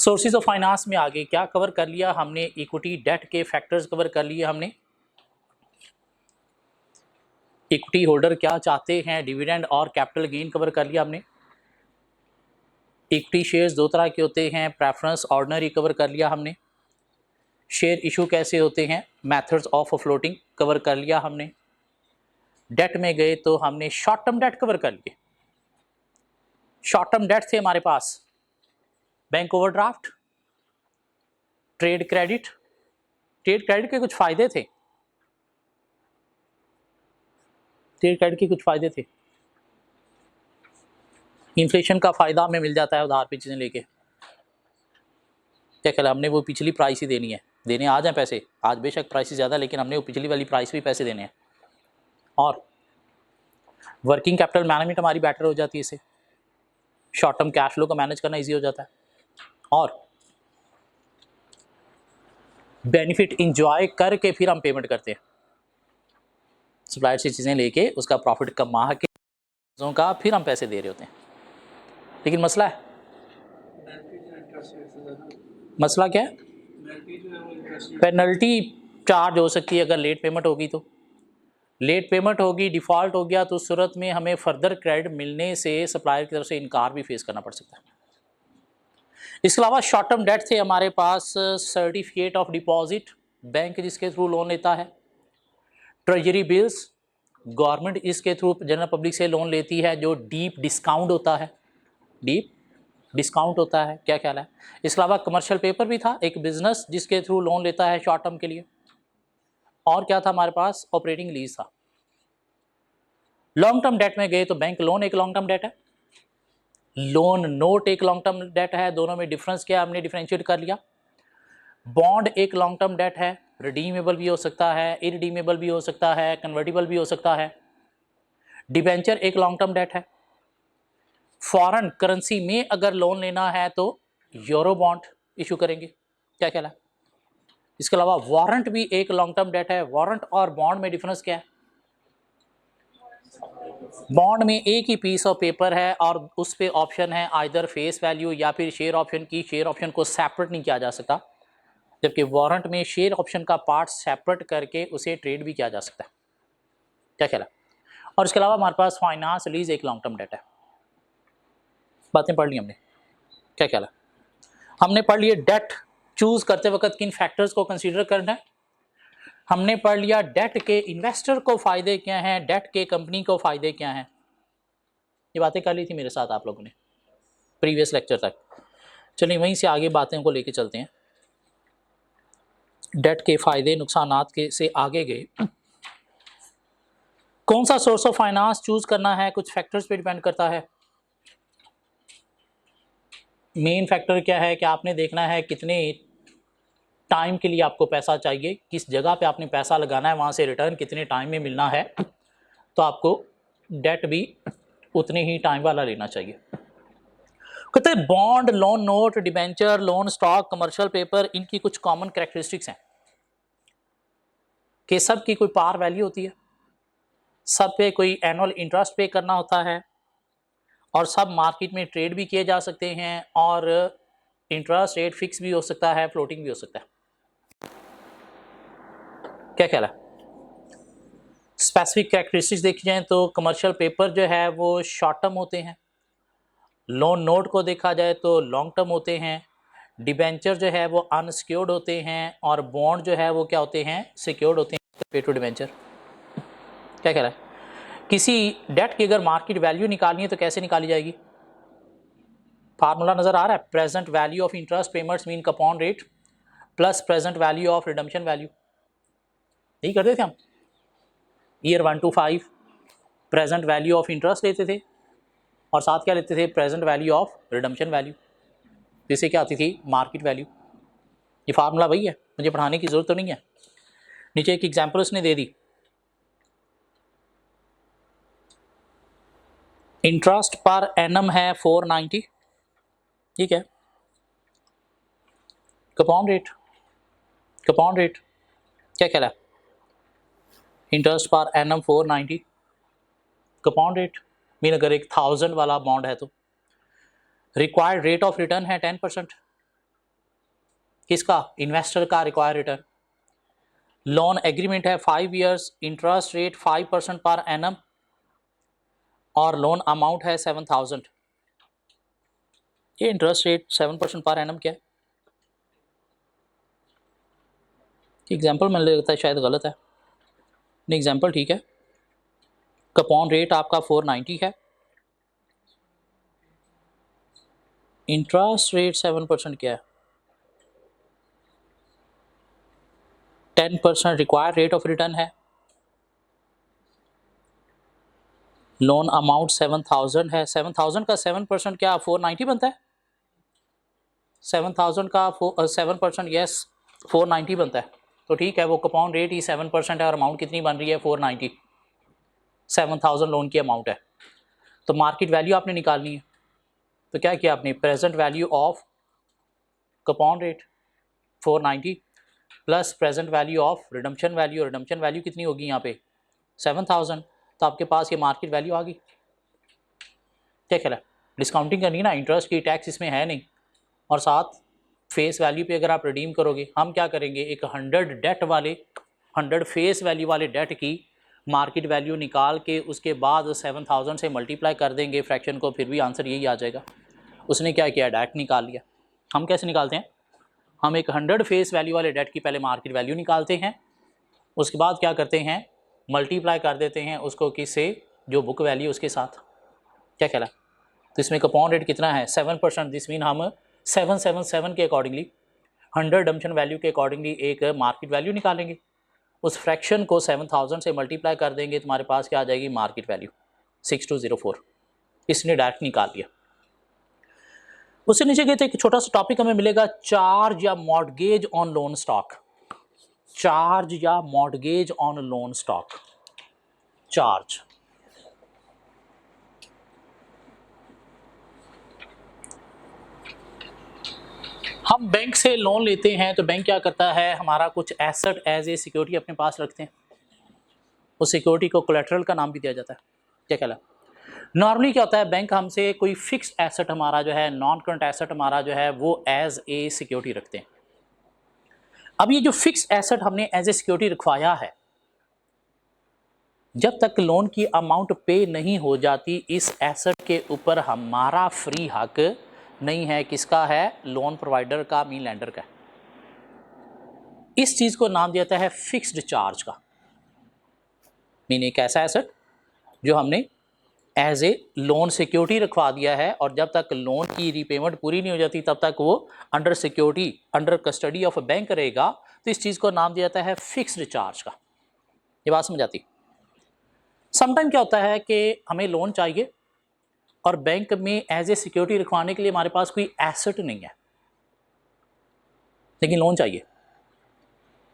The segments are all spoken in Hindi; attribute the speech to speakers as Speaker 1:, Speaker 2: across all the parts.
Speaker 1: सोर्सेज ऑफ फाइनेंस में आगे क्या कवर कर लिया हमने, इक्विटी डेट के फैक्टर्स कवर कर लिए हमने, इक्विटी होल्डर क्या चाहते हैं, डिविडेंड और कैपिटल गेन कवर कर लिया हमने, इक्विटी शेयर्स दो तरह के होते हैं, प्रेफरेंस ऑर्डिनरी कवर कर लिया हमने, शेयर इशू कैसे होते हैं, मेथड्स ऑफ फ्लोटिंग कवर कर लिया हमने, डेट में गए तो हमने शॉर्ट टर्म डेट कवर कर लिए। शॉर्ट टर्म डेट थे हमारे पास bank overdraft, trade credit. Trade credit के कुछ फायदे थे, ट्रेड क्रेडिट के कुछ फायदे थे, इन्फ्लेशन का फायदा हमें मिल जाता है उधार पे चीजें लेके। क्या ख्याल, हमने वो पिछली प्राइस ही देनी है, देने आ जाए पैसे, आज बेशक प्राइस ज़्यादा लेकिन हमने वो पिछली वाली प्राइस भी पैसे देने हैं। और वर्किंग कैपिटल मैनेजमेंट हमारी बेटर हो जाती है इससे, शॉर्ट टर्म कैश फ्लो को मैनेज करना इजी हो जाता है और बेनिफिट इंजॉय करके फिर हम पेमेंट करते हैं, सप्लायर से चीज़ें लेके उसका प्रॉफिट कमा के चीज़ों का फिर हम पैसे दे रहे होते हैं। लेकिन मसला है, मसला क्या है, पेनल्टी चार्ज हो सकती है अगर लेट पेमेंट होगी तो, लेट पेमेंट होगी, डिफ़ॉल्ट हो गया तो उस सूरत में हमें फर्दर क्रेडिट मिलने से सप्लायर की तरफ से इनकार भी फेस करना पड़ सकता है। इसके अलावा शॉर्ट टर्म डेट थे हमारे पास, सर्टिफिकेट ऑफ डिपॉजिट बैंक जिसके थ्रू लोन लेता है, ट्रेजरी बिल्स गवर्नमेंट इसके थ्रू जनरल पब्लिक से लोन लेती है जो डीप डिस्काउंट होता है, डीप डिस्काउंट होता है। क्या ख्याल है, इसके अलावा कमर्शियल पेपर भी था, एक बिजनेस जिसके थ्रू लोन लेता है शॉर्ट टर्म के लिए, और क्या था हमारे पास, ऑपरेटिंग लीज था। लॉन्ग टर्म डेट में गए तो बैंक लोन एक लॉन्ग टर्म डेट है, लोन नोट एक लॉन्ग टर्म डेट है, दोनों में डिफरेंस क्या हमने डिफरेंशिएट कर लिया। बॉन्ड एक लॉन्ग टर्म डेट है, रिडीमेबल भी हो सकता है, इरिडीमेबल भी हो सकता है, कन्वर्टिबल भी हो सकता है। डिबेंचर एक लॉन्ग टर्म डेट है, फॉरेन करेंसी में अगर लोन लेना है तो यूरो बॉन्ड इशू करेंगे। क्या ख्याल है, इसके अलावा वारंट भी एक लॉन्ग टर्म डेट है। वारंट और बॉन्ड में डिफरेंस क्या है, बॉन्ड में एक ही पीस ऑफ पेपर है और उस पे ऑप्शन है आइदर फेस वैल्यू या फिर शेयर ऑप्शन की, शेयर ऑप्शन को सेपरेट नहीं किया जा सकता, जबकि वारंट में शेयर ऑप्शन का पार्ट सेपरेट करके उसे ट्रेड भी किया जा सकता है। क्या ख्याल है, और इसके अलावा हमारे पास फाइनेंस लीज एक लॉन्ग टर्म डेट है। बातें पढ़ ली हमने। क्या ख्याल है, हमने पढ़ लिया डेट चूज करते वक्त किन फैक्टर्स को कंसीडर करना है, हमने पढ़ लिया डेट के इन्वेस्टर को फायदे क्या हैं, डेट के कंपनी को फायदे क्या हैं। ये बातें कर ली थी मेरे साथ आप लोगों ने प्रीवियस लेक्चर तक। चलिए वहीं से आगे बातें को लेके चलते हैं, डेट के फायदे नुकसानात के से आगे गए। कौन सा सोर्स ऑफ फाइनेंस चूज करना है कुछ फैक्टर्स पे डिपेंड करता है। मेन फैक्टर क्या है कि आपने देखना है कितने टाइम के लिए आपको पैसा चाहिए, किस जगह पे आपने पैसा लगाना है, वहाँ से रिटर्न कितने टाइम में मिलना है, तो आपको डेट भी उतने ही टाइम वाला लेना चाहिए। कहते हैं bond, loan note, debenture, loan stock, commercial paper, इनकी कुछ कॉमन कैरेक्टरिस्टिक्स हैं कि सब की कोई पार वैल्यू होती है, सब पे कोई एनुअल इंटरेस्ट पे करना होता है और सब मार्केट में ट्रेड भी किए जा सकते हैं और इंटरेस्ट रेट फिक्स भी हो सकता है, फ्लोटिंग भी हो सकता है। क्या ख्याल है, स्पेसिफिक कैरेक्टरिस्टिक्स देखी जाए तो कमर्शियल पेपर जो है वो शॉर्ट टर्म होते हैं, लोन नोट को देखा जाए तो लॉन्ग टर्म होते हैं, डिबेंचर जो है वो अनसिक्योर्ड होते हैं और बॉन्ड जो है वो क्या होते हैं, सिक्योर्ड होते हैं, पे टू डिबेंचर। क्या कह रहा है, किसी डेट की अगर मार्केट वैल्यू निकालनी है तो कैसे निकाली जाएगी, फार्मूला नजर आ रहा है, present value of interest payments mean coupon rate plus present value of redemption value, यही करते थे हम। Year 1 to 5 present value of interest लेते थे और साथ क्या लेते थे, present value of redemption value, जिससे क्या आती थी, मार्केट वैल्यू। ये फार्मूला वही है, मुझे पढ़ाने की जरूरत तो नहीं है। नीचे एक एग्जांपल उसने दे दी, इंटरेस्ट पर एनम है 490, ठीक है, कपॉन रेट, कपॉन रेट क्या कह रहा है, interest per annum 490, कपॉन rate mean अगर एक 1000 वाला बॉन्ड है तो रिक्वायर्ड रेट ऑफ रिटर्न है 10%, किसका? इन्वेस्टर का रिक्वायर्ड रिटर्न। लोन एग्रीमेंट है 5 years, interest rate 5% per annum और लोन अमाउंट है 7,000। ये इंटरेस्ट रेट 7% पर एनम क्या है? एग्जाम्पल मैंने लगता है शायद गलत है, नहीं एग्जाम्पल ठीक है। कूपन रेट आपका 490 है, इंटरेस्ट रेट 7% क्या है? 10% रिक्वायर्ड रेट ऑफ रिटर्न है। लोन अमाउंट 7,000 है, 7,000 का 7% क्या 490 बनता है? 7,000 का 7% यस 490 बनता है। तो ठीक है, वो कूपन रेट ही 7% है और अमाउंट कितनी बन रही है? 490। 7,000 लोन की अमाउंट है, तो मार्केट वैल्यू आपने निकालनी है। तो क्या किया आपने? Present value of coupon rate 490 plus present value of redemption value. Redemption value कितनी होगी यहाँ पे? 7,000। तो आपके पास ये मार्केट वैल्यू आ गई। क्या ख्याल है? डिस्काउंटिंग करनी है ना, इंटरेस्ट की टैक्स इसमें है नहीं, और साथ फेस वैल्यू पे अगर आप रिडीम करोगे, हम क्या करेंगे? एक 100 डेट वाले 100 फेस वैल्यू वाले डेट की मार्केट वैल्यू निकाल के उसके बाद 7,000 से मल्टीप्लाई कर देंगे फ्रैक्शन को, फिर भी आंसर यही आ जाएगा। उसने क्या किया? डेट निकाल लिया। हम कैसे निकालते हैं? हम एक 100 फेस वैल्यू वाले डेट की पहले मार्केट वैल्यू निकालते हैं, उसके बाद क्या करते हैं? मल्टीप्लाई कर देते हैं उसको किससे? जो बुक वैल्यू उसके साथ। क्या ख्याल है? तो इसमें कूपन रेट कितना है? 7%। दिस मीन हम 777 के अकॉर्डिंगली 100 डम्पशन वैल्यू के अकॉर्डिंगली एक मार्केट वैल्यू निकालेंगे, उस फ्रैक्शन को 7,000 से मल्टीप्लाई कर देंगे, तुम्हारे पास क्या आ जाएगी? Market value 6204। इसने डायरेक्ट निकाल लिया। उससे नीचे गए तो एक छोटा सा टॉपिक हमें मिलेगा, चार्ज या mortgage on loan stock. Charge या mortgage on loan stock. Charge, हम बैंक से लोन लेते हैं तो बैंक क्या करता है? हमारा कुछ एसेट एज ए सिक्योरिटी अपने पास रखते हैं, उस सिक्योरिटी को कोलेटरल का नाम भी दिया जाता है। क्या कहला? नॉर्मली क्या होता है? बैंक हमसे कोई फिक्स्ड एसेट हमारा जो है, नॉन करंट एसेट हमारा जो है, वो एज ए सिक्योरिटी रखते हैं। अब ये जो फिक्स्ड एसेट हमने एज ए सिक्योरिटी रखवाया है, जब तक लोन की अमाउंट पे नहीं हो जाती, इस एसेट के ऊपर हमारा फ्री हक नहीं है। किसका है? लोन प्रोवाइडर का, मीन लैंडर का। इस चीज को नाम दिया जाता है फिक्स्ड चार्ज का। मीन एक ऐसा एसेट जो हमने एज ए लोन सिक्योरिटी रखवा दिया है, और जब तक लोन की रीपेमेंट पूरी नहीं हो जाती तब तक वो under security, under custody of bank रहेगा। तो इस चीज को नाम दिया जाता है फिक्स्ड चार्ज का। ये बात समझ आती? समटाइम क्या होता है कि हमें लोन चाहिए और बैंक में एज ए सिक्योरिटी रखवाने के लिए हमारे पास कोई एसेट नहीं है, लेकिन लोन चाहिए।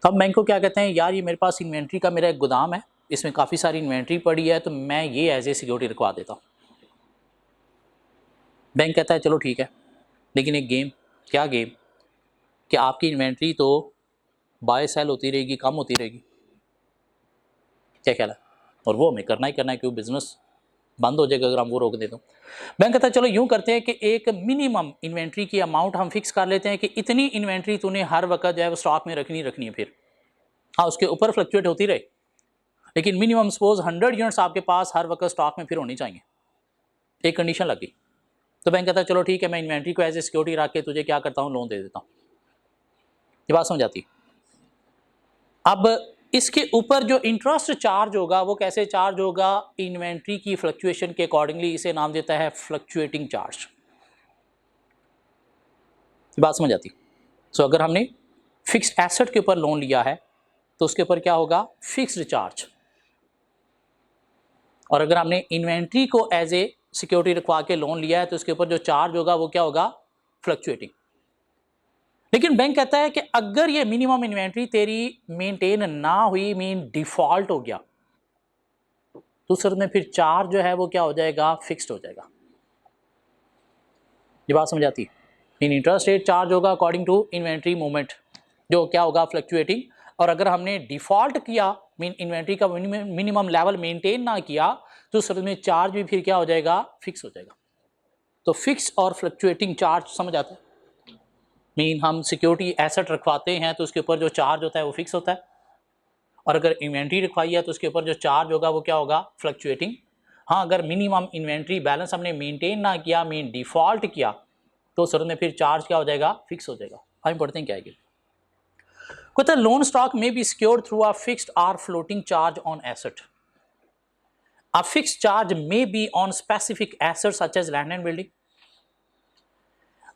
Speaker 1: तो हम बैंक को क्या कहते हैं? यार ये मेरे पास इन्वेंट्री का मेरा एक गोदाम है, इसमें काफ़ी सारी इन्वेंट्री पड़ी है, तो मैं ये एज ए सिक्योरिटी रखवा देता हूँ। बैंक कहता है चलो ठीक है, लेकिन एक गेम। क्या गेम? कि आपकी इन्वेंट्री तो बाय सेल होती रहेगी, कम होती रहेगी। क्या ख्याल है? और वो हमें करना ही करना है, क्यों? बिजनेस बंद हो जाएगा अगर हम वो रोक दें तो। बैंक कहता है चलो यूं करते हैं कि एक मिनिमम इन्वेंट्री की अमाउंट हम फिक्स कर लेते हैं कि इतनी इन्वेंट्री तूने हर वक्त जो है वो स्टॉक में रखनी है। फिर हाँ, उसके ऊपर फ्लक्चुएट होती रहे, लेकिन मिनिमम सपोज 100 यूनिट्स आपके पास हर वक्त स्टॉक में फिर होनी चाहिए। एक कंडीशन लगी, तो बैंक कहता है चलो ठीक है, मैं इन्वेंट्री को एज ए सिक्योरिटी रख के तुझे क्या करता हूँ? लोन दे देता हूँ। ये बात समझ आती? अब इसके ऊपर जो इंटरेस्ट चार्ज होगा वो कैसे चार्ज होगा? इन्वेंट्री की फ्लक्चुएशन के अकॉर्डिंगली। इसे नाम देता है फ्लक्चुएटिंग चार्ज। बात समझ आती? सो अगर हमने फिक्स्ड एसेट के ऊपर लोन लिया है तो उसके ऊपर क्या होगा? Fixed charge. और अगर हमने इन्वेंट्री को एज ए सिक्योरिटी रखवा के लोन लिया है तो उसके ऊपर जो चार्ज होगा वो क्या होगा? फ्लक्चुएटिंग। लेकिन बैंक कहता है कि अगर ये मिनिमम इन्वेंट्री तेरी मेंटेन ना हुई, मीन डिफॉल्ट हो गया, तो सर में फिर चार्ज जो है वो क्या हो जाएगा? फिक्स्ड हो जाएगा। ये बात समझ आती है? मीन इंटरेस्ट रेट चार्ज होगा अकॉर्डिंग टू इन्वेंट्री मूवमेंट, जो क्या होगा? फ्लक्चुएटिंग। और अगर हमने डिफॉल्ट किया, मीन इन्वेंट्री का मिनिमम लेवल मेंटेन ना किया, तो सर में चार्ज भी फिर क्या हो जाएगा? फिक्स हो जाएगा। तो फिक्स और फ्लक्चुएटिंग चार्ज समझ आता है? मीन हम सिक्योरिटी एसेट रखवाते हैं तो उसके ऊपर जो चार्ज होता है वो फिक्स होता है, और अगर इन्वेंट्री रखवाई है तो उसके ऊपर जो चार्ज होगा वो क्या होगा, फ्लक्चुएटिंग। हाँ, अगर मिनिमम इन्वेंट्री बैलेंस हमने मेंटेन ना किया, मीन डिफॉल्ट किया, तो सूरत में फिर चार्ज क्या हो जाएगा, फिक्स हो जाएगा। हम पढ़ते हैं क्या है। कहता है लोन स्टॉक में be secured through a fixed or floating charge on asset. A fixed charge may be on specific assets such as land and building.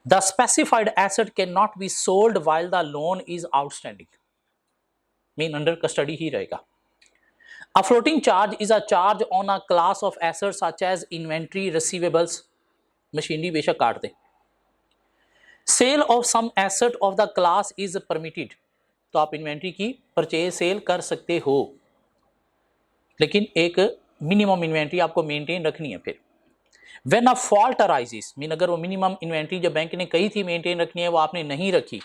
Speaker 1: The specified asset cannot be sold while the loan is outstanding. Mean under custody ही रहेगा. A floating charge is a charge on a class of assets such as inventory, receivables, machinery बेशक काट दे. Sale of some asset of the class is permitted. तो आप इन्वेंट्री की परचेज सेल कर सकते हो, लेकिन एक मिनिमम इन्वेंट्री आपको मेंटेन रखनी है। फिर when a fault arises, mean अगर वो मिनिमम इन्वेंट्री जो बैंक ने कही थी मेंटेन रखनी है वो आपने नहीं रखी,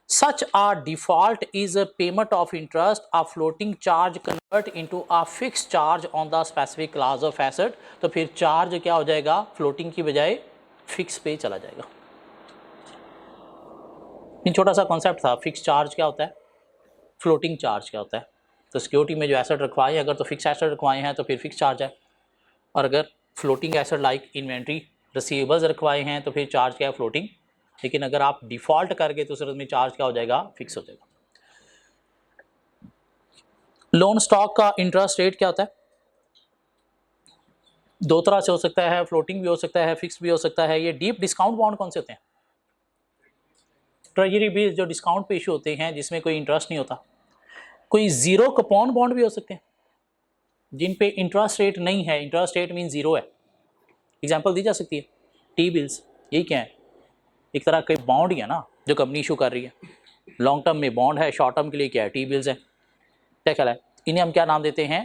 Speaker 1: such a default is a payment of interest, a floating charge convert into a fixed charge on the specific class of asset. तो फिर चार्ज क्या हो जाएगा, फ्लोटिंग की बजाय फिक्स पे चला जाएगा। छोटा सा कॉन्सेप्ट था, फिक्स चार्ज क्या होता है, फ्लोटिंग चार्ज क्या होता है। तो सिक्योरिटी में जो एसेट रखवाए अगर तो फिक्स एसेट रखवाए हैं तो फिर फिक्स चार्ज है, और अगर floating asset like inventory, receivables रखवाए हैं तो फिर चार्ज क्या है, फ्लोटिंग। लेकिन अगर आप डिफॉल्ट कर गए तो सूरत में चार्ज क्या हो जाएगा, फिक्स हो जाएगा। लोन स्टॉक का इंटरेस्ट रेट क्या होता है, दो तरह से हो सकता है, फ्लोटिंग भी हो सकता है, फिक्स भी हो सकता है। ये डीप डिस्काउंट बॉन्ड कौन से होते हैं, ट्रेजरी बेस्ड जो डिस्काउंट पे इशू होते हैं जिसमें कोई इंटरेस्ट नहीं होता। कोई जीरो कूपन बॉन्ड भी हो सकते हैं जिन पे इंटरेस्ट रेट नहीं है, इंटरेस्ट रेट मीन जीरो है। एग्जांपल दी जा सकती है, टी बिल्स, यही क्या है, एक तरह के बॉन्ड ही है ना जो कंपनी इशू कर रही है। लॉन्ग टर्म में बॉन्ड है, शॉर्ट टर्म के लिए क्या है, टी बिल्स है। क्या ख्याल है, इन्हें हम क्या नाम देते हैं,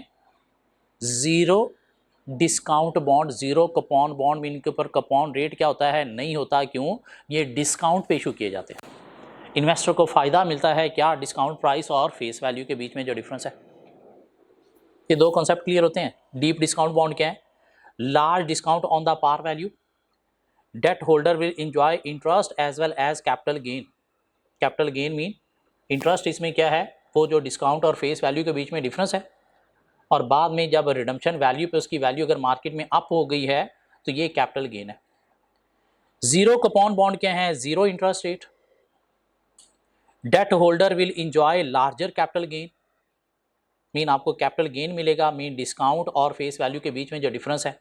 Speaker 1: zero discount bond, zero coupon bond. Mean के ऊपर कूपन रेट क्या होता है, नहीं होता। क्यों, ये डिस्काउंट पे इशू किए जाते हैं। इन्वेस्टर को फ़ायदा मिलता है क्या, डिस्काउंट प्राइस और फेस वैल्यू के बीच में जो डिफरेंस है। ये दो कॉन्सेप्ट क्लियर होते हैं। डीप डिस्काउंट बॉन्ड क्या है, large discount on the par value, debt holder will enjoy interest as well as capital gain. Capital gain mean interest इसमें क्या है, वो जो डिस्काउंट और फेस वैल्यू के बीच में डिफरेंस है, और बाद में जब रिडम्पशन वैल्यू पे उसकी वैल्यू अगर मार्केट में अप हो गई है तो ये कैपिटल गेन है। जीरो कूपन बॉन्ड क्या है, zero interest rate, debt holder will enjoy larger capital gain. Mean आपको कैपिटल गेन मिलेगा, मीन डिस्काउंट और फेस वैल्यू के बीच में जो डिफरेंस है।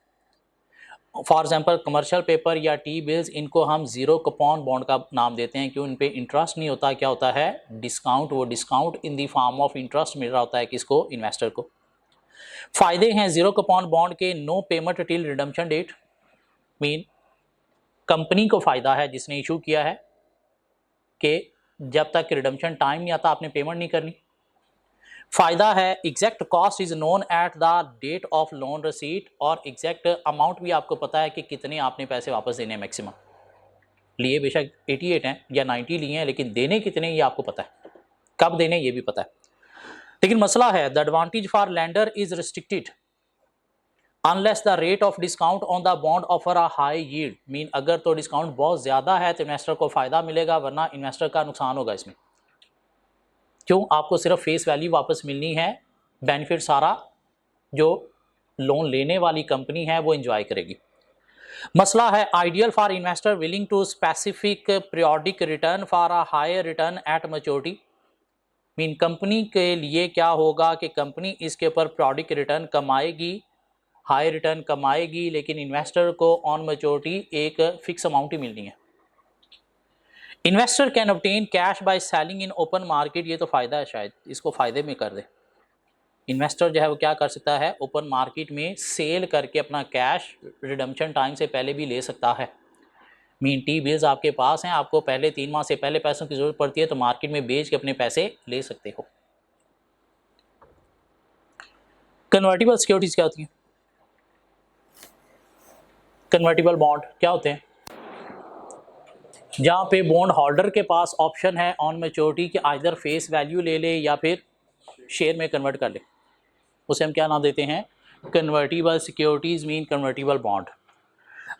Speaker 1: फॉर एग्जांपल कमर्शियल पेपर या टी बिल्स, इनको हम जीरो कूपन बॉन्ड का नाम देते हैं क्यों, इन पे इंटरेस्ट नहीं होता। क्या होता है, डिस्काउंट। वो discount in the form of interest मिल रहा होता है किसको, इन्वेस्टर को। फायदे हैं जीरो कूपन बॉन्ड के, no payment till redemption date. Mean company को फायदा है जिसने इशू किया है कि जब तक रिडम्पशन टाइम नहीं आता आपने पेमेंट नहीं करनी। फायदा है exact cost is known at the date of loan receipt, और एग्जैक्ट अमाउंट भी आपको पता है कि कितने आपने पैसे वापस देने हैं। मैक्सिमम लिए बेशक 88 हैं या 90 लिए हैं, लेकिन देने कितने ये आपको पता है, कब देने ये भी पता है। लेकिन मसला है, the advantage for lander is restricted unless the rate of discount on the bond offer a high yield. Mean अगर तो डिस्काउंट बहुत ज़्यादा है तो इन्वेस्टर को फ़ायदा मिलेगा, वरना इन्वेस्टर का नुकसान होगा इसमें। क्यों, आपको सिर्फ फेस वैल्यू वापस मिलनी है, बेनिफिट सारा जो लोन लेने वाली कंपनी है वो एंजॉय करेगी। मसला है, ideal for investor willing to specific periodic return for a higher return at maturity. Mean company के लिए क्या होगा कि कंपनी इसके ऊपर पीरियोडिक रिटर्न कमाएगी, हाई रिटर्न कमाएगी, लेकिन इन्वेस्टर को ऑन मैच्योरिटी एक फिक्स अमाउंट ही मिलनी है। Investor can obtain cash by selling in open market. ये तो फ़ायदा है, शायद इसको फ़ायदे में कर दे। इन्वेस्टर जो है वो क्या कर सकता है, ओपन मार्केट में सेल करके अपना कैश रिडम्पशन टाइम से पहले भी ले सकता है। मीन टी बिल्स आपके पास हैं, आपको पहले 3 माह से पहले पैसों की ज़रूरत पड़ती है तो मार्केट में बेच के अपने पैसे ले सकते हो। कन्वर्टिबल सिक्योरिटीज़ क्या होती हैं, कन्वर्टिबल बॉन्ड क्या होते हैं, जहाँ पे बॉन्ड होल्डर के पास ऑप्शन है ऑन मैच्योरिटी कि आइदर फेस वैल्यू ले ले या फिर शेयर में कन्वर्ट कर ले, उसे हम क्या नाम देते हैं, convertible securities mean convertible bond.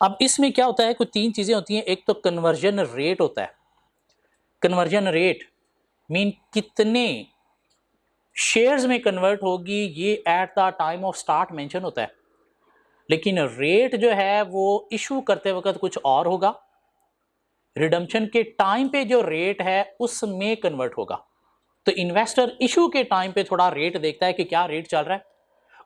Speaker 1: अब इसमें क्या होता है, कुछ 3 चीज़ें होती हैं। एक तो कन्वर्जन रेट होता है, कन्वर्जन रेट मीन कितने शेयर्स में कन्वर्ट होगी ये eight the time of start mention होता है, लेकिन रेट जो है वो इशू करते वक्त कुछ और होगा, रिडम्पशन के टाइम पे जो रेट है उसमें कन्वर्ट होगा। तो इन्वेस्टर इशू के टाइम पे थोड़ा रेट देखता है कि क्या रेट चल रहा है,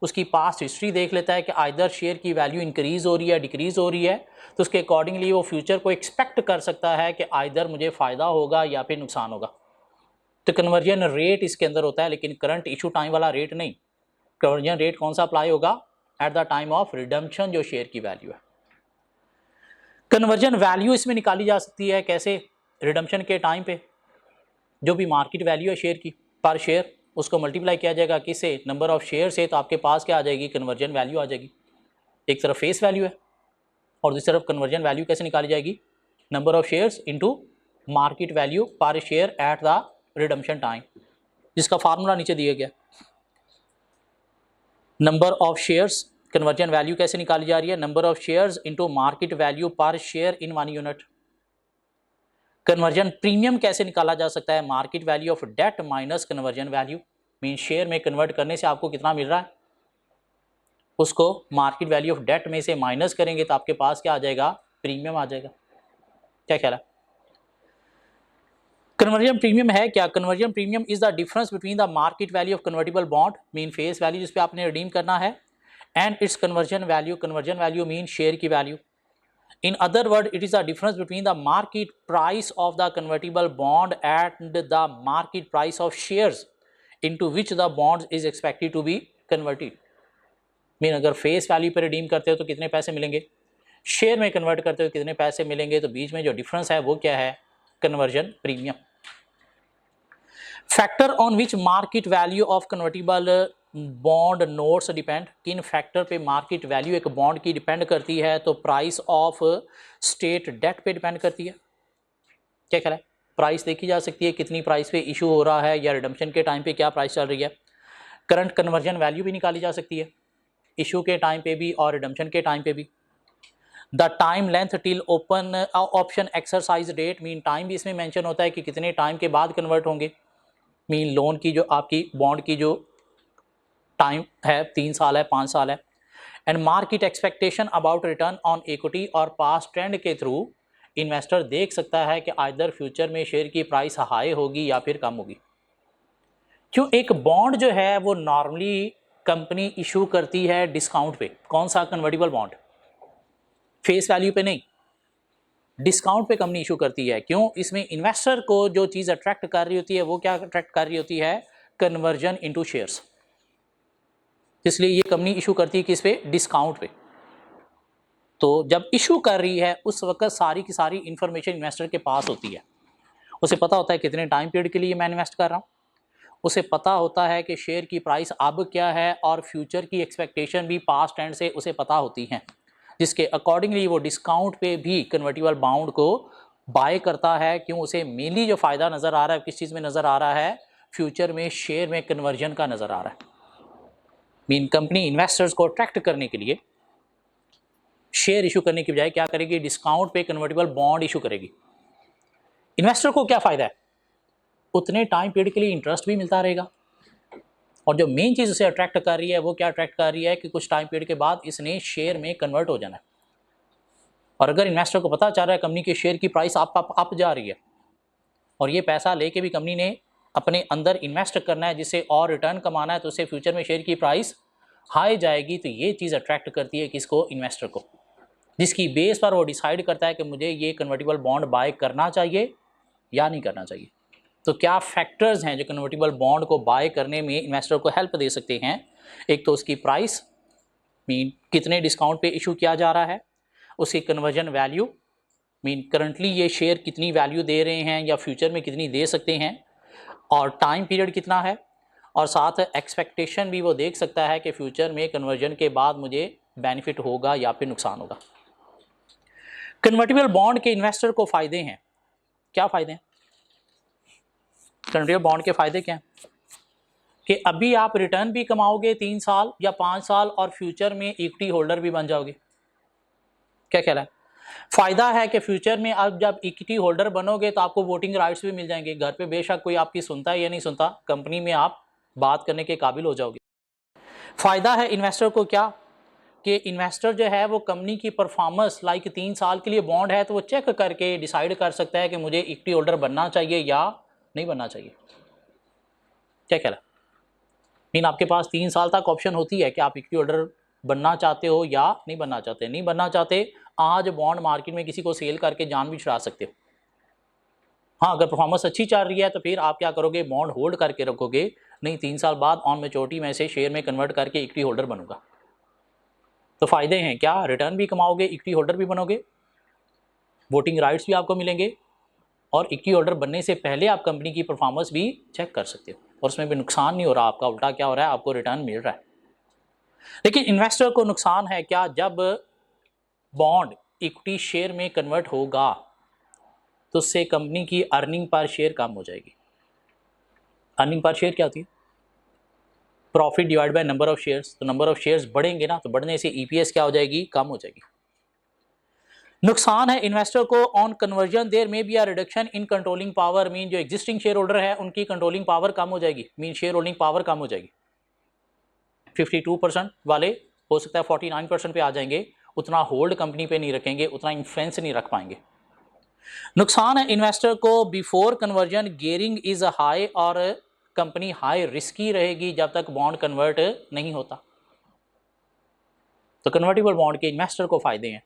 Speaker 1: उसकी पास्ट हिस्ट्री देख लेता है कि आइदर शेयर की वैल्यू इंक्रीज हो रही है डिक्रीज हो रही है, तो उसके अकॉर्डिंगली वो फ्यूचर को एक्सपेक्ट कर सकता है कि आइदर मुझे फ़ायदा होगा या फिर नुकसान होगा। तो कन्वर्जन रेट इसके अंदर होता है, लेकिन करंट इशू टाइम वाला रेट नहीं। कन्वर्जन रेट कौन सा अप्लाई होगा? Eight the time of redemption जो शेयर की वैल्यू है। कन्वर्जन वैल्यू इसमें निकाली जा सकती है कैसे? रिडम्पशन के टाइम पे जो भी मार्केट वैल्यू है शेयर की पर शेयर, उसको मल्टीप्लाई किया जाएगा किससे? नंबर ऑफ शेयर से, तो आपके पास क्या आ जाएगी? कन्वर्जन वैल्यू आ जाएगी। एक तरफ फेस वैल्यू है और दूसरी तरफ कन्वर्जन वैल्यू कैसे निकाली जाएगी? Number of shares into market value per share at the redemption time, जिसका फार्मूला नीचे दिया गया। Number of shares, conversion value कैसे निकाली जा रही है? Number of shares into market value per share in 1 unit. Conversion premium कैसे निकाला जा सकता है? Market value of debt minus conversion value, mean share में कन्वर्ट करने से आपको कितना मिल रहा है, उसको मार्केट वैल्यू ऑफ डेट में से माइनस करेंगे तो आपके पास क्या आ जाएगा? प्रीमियम आ जाएगा। क्या ख्याल है? कन्वर्जन प्रीमियम है क्या? Conversion premium is the difference between the market value of convertible bond, mean face value जिस पे आपने रिडीम करना है, and it's conversion value. Conversion value mean share की value. In other words, it is the difference between the market price of the convertible bond and the market price of shares into which the bonds is expected to be converted. Mean अगर फेस वैल्यू पर रिडीम करते हो तो कितने पैसे मिलेंगे, शेयर में कन्वर्ट करते हो कितने पैसे मिलेंगे, तो बीच में जो डिफरेंस है वो क्या है? Conversion premium. Factor on which market value of convertible bond notes depend, किन फैक्टर पे मार्केट वैल्यू एक बॉन्ड की डिपेंड करती है? तो प्राइस ऑफ स्टेट डेट पे डिपेंड करती है। क्या ख्याल है? प्राइस देखी जा सकती है कितनी प्राइस पे इशू हो रहा है, या रिडम्पशन के टाइम पे क्या प्राइस चल रही है। करंट कन्वर्जन वैल्यू भी निकाली जा सकती है इशू के टाइम पे भी और रिडम्पशन के टाइम पे भी। The time length till open option exercise date, mean time भी इसमें मेंशन होता है कि कितने टाइम के बाद कन्वर्ट होंगे। मीन लोन की जो आपकी बॉन्ड की जो टाइम है 3 साल है 5 साल है। And market expectation about return on equity और पास्ट ट्रेंड के थ्रू इन्वेस्टर देख सकता है कि आइदर फ्यूचर में शेयर की प्राइस हाई होगी या फिर कम होगी। क्यों? एक बॉन्ड जो है वो नॉर्मली कंपनी इशू करती है डिस्काउंट पे। कौन सा? Convertible bond. फेस वैल्यू पे नहीं, डिस्काउंट पे कंपनी इशू करती है। क्यों? इसमें इन्वेस्टर को जो चीज़ अट्रैक्ट कर रही होती है वो क्या अट्रैक्ट कर रही होती है? Conversion into shares. इसलिए ये कंपनी इशू करती है किस पे? डिस्काउंट पे। तो जब इशू कर रही है उस वक्त सारी की सारी इंफॉर्मेशन इन्वेस्टर के पास होती है। उसे पता होता है कितने टाइम पीरियड के लिए मैं इन्वेस्ट कर रहा हूँ, उसे पता होता है कि शेयर की प्राइस अब क्या है, और फ्यूचर की एक्सपेक्टेशन भी पास्ट एंड से उसे पता होती हैं, जिसके अकॉर्डिंगली वो डिस्काउंट पे भी कन्वर्टिबल बॉन्ड को बाय करता है। क्यों? उसे मेनली जो फ़ायदा नज़र आ रहा है किस चीज़ में नज़र आ रहा है? फ्यूचर में शेयर में कन्वर्जन का नज़र आ रहा है। मीन कंपनी इन्वेस्टर्स को अट्रैक्ट करने के लिए शेयर इशू करने की बजाय क्या करेगी? डिस्काउंट पे कन्वर्टिबल बॉन्ड इशू करेगी। इन्वेस्टर को क्या फ़ायदा है? उतने टाइम पीरियड के लिए इंटरेस्ट भी मिलता रहेगा, और जो मेन चीज़ उसे अट्रैक्ट कर रही है वो क्या अट्रैक्ट कर रही है कि कुछ टाइम पीरियड के बाद इसने शेयर में कन्वर्ट हो जाना है। और अगर इन्वेस्टर को पता चल रहा है कंपनी के शेयर की प्राइस अप जा रही है, और ये पैसा लेके भी कंपनी ने अपने अंदर इन्वेस्ट करना है जिससे और रिटर्न कमाना है, तो उससे फ्यूचर में शेयर की प्राइस हाई जाएगी। तो ये चीज़ अट्रैक्ट करती है किसको? इन्वेस्टर को, जिसकी बेस पर वो डिसाइड करता है कि मुझे ये कन्वर्टिबल बॉन्ड बाय करना चाहिए या नहीं करना चाहिए। तो क्या फैक्टर्स हैं जो कन्वर्टिबल बॉन्ड को बाय करने में इन्वेस्टर को हेल्प दे सकते हैं? एक तो उसकी प्राइस, मीन कितने डिस्काउंट पे इशू किया जा रहा है, उसकी कन्वर्जन वैल्यू, मीन करंटली ये शेयर कितनी वैल्यू दे रहे हैं या फ्यूचर में कितनी दे सकते हैं, और टाइम पीरियड कितना है, और साथ एक्सपेक्टेशन भी वो देख सकता है कि फ्यूचर में कन्वर्जन के बाद मुझे बेनिफिट होगा या फिर नुकसान होगा। कन्वर्टिबल बॉन्ड के इन्वेस्टर को फ़ायदे हैं। क्या फ़ायदे हैं कन्वर्टिबल बॉन्ड के? फ़ायदे क्या हैं कि अभी आप रिटर्न भी कमाओगे 3 साल या 5 साल, और फ्यूचर में इक्विटी होल्डर भी बन जाओगे। क्या ख्याल है? फ़ायदा है कि फ्यूचर में आप जब इक्विटी होल्डर बनोगे तो आपको वोटिंग राइट्स भी मिल जाएंगे। घर पे बेशक कोई आपकी सुनता है या नहीं सुनता, कंपनी में आप बात करने के काबिल हो जाओगे। फ़ायदा है इन्वेस्टर को क्या कि इन्वेस्टर जो है वो कंपनी की परफॉर्मेंस लाइक 3 साल के लिए बॉन्ड है तो वो चेक करके डिसाइड कर सकता है कि मुझे इक्विटी होल्डर बनना चाहिए या नहीं बनना चाहिए। क्या ख्याल है? मीन आपके पास 3 साल तक ऑप्शन होती है कि आप इक्विटी होल्डर बनना चाहते हो या नहीं बनना चाहते। नहीं बनना चाहते, आज बॉन्ड मार्केट में किसी को सेल करके जान भी छुड़ा सकते हो। हाँ, अगर परफॉर्मेंस अच्छी चल रही है तो फिर आप क्या करोगे, बॉन्ड होल्ड करके रखोगे। नहीं, 3 साल बाद ऑन मैच्योरिटी में से शेयर में कन्वर्ट करके इक्विटी होल्डर बनूंगा। तो फायदे हैं क्या, रिटर्न भी कमाओगे, इक्विटी होल्डर भी बनोगे, वोटिंग राइट्स भी आपको मिलेंगे, और इक्विटी होल्डर बनने से पहले आप कंपनी की परफॉर्मेंस भी चेक कर सकते हो और उसमें भी नुकसान नहीं हो रहा आपका, उल्टा क्या हो रहा है, आपको रिटर्न मिल रहा है। लेकिन इन्वेस्टर को नुकसान है क्या, जब बॉन्ड इक्विटी शेयर में कन्वर्ट होगा तो उससे कंपनी की अर्निंग पर शेयर कम हो जाएगी। अर्निंग पर शेयर क्या होती है, profit divide by number of shares. तो नंबर ऑफ शेयर्स बढ़ेंगे ना, तो बढ़ने से ईपीएस क्या हो जाएगी, कम हो जाएगी। नुकसान है इन्वेस्टर को ऑन कन्वर्जन देयर में be a reduction in controlling power. Mean जो एग्जिस्टिंग शेयर होल्डर है उनकी कंट्रोलिंग पावर कम हो जाएगी, मीन शेयर होल्डिंग पावर कम हो जाएगी। 52% वाले हो सकता है 49% पे आ जाएंगे, उतना होल्ड कंपनी पे नहीं रखेंगे, उतना इन्फ्लुएंस नहीं रख पाएंगे। नुकसान है इन्वेस्टर को before conversion gearing is high, और कंपनी हाई रिस्की रहेगी जब तक बॉन्ड कन्वर्ट नहीं होता। तो कन्वर्टिबल बॉन्ड के इन्वेस्टर को फायदे हैं,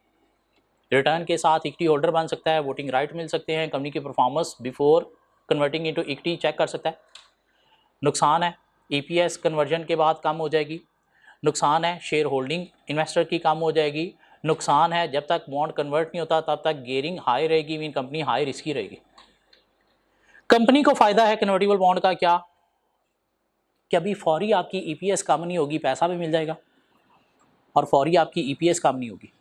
Speaker 1: रिटर्न के साथ इक्विटी होल्डर बन सकता है, वोटिंग राइट मिल सकते हैं, कंपनी की performance before converting into equity check कर सकता है। नुकसान है ईपीएस कन्वर्जन के बाद कम हो जाएगी। नुकसान है शेयर होल्डिंग इन्वेस्टर की कम हो जाएगी। नुकसान है जब तक बॉन्ड कन्वर्ट नहीं होता तब तक गेयरिंग हाई रहेगी, मीन कंपनी हाई रिस्की रहेगी। कंपनी को फायदा है कन्वर्टिबल बॉन्ड का क्या, कि अभी फौरी आपकी ईपीएस कम नहीं होगी, पैसा भी मिल जाएगा, और फौरी आपकी ईपीएस कम नहीं होगी।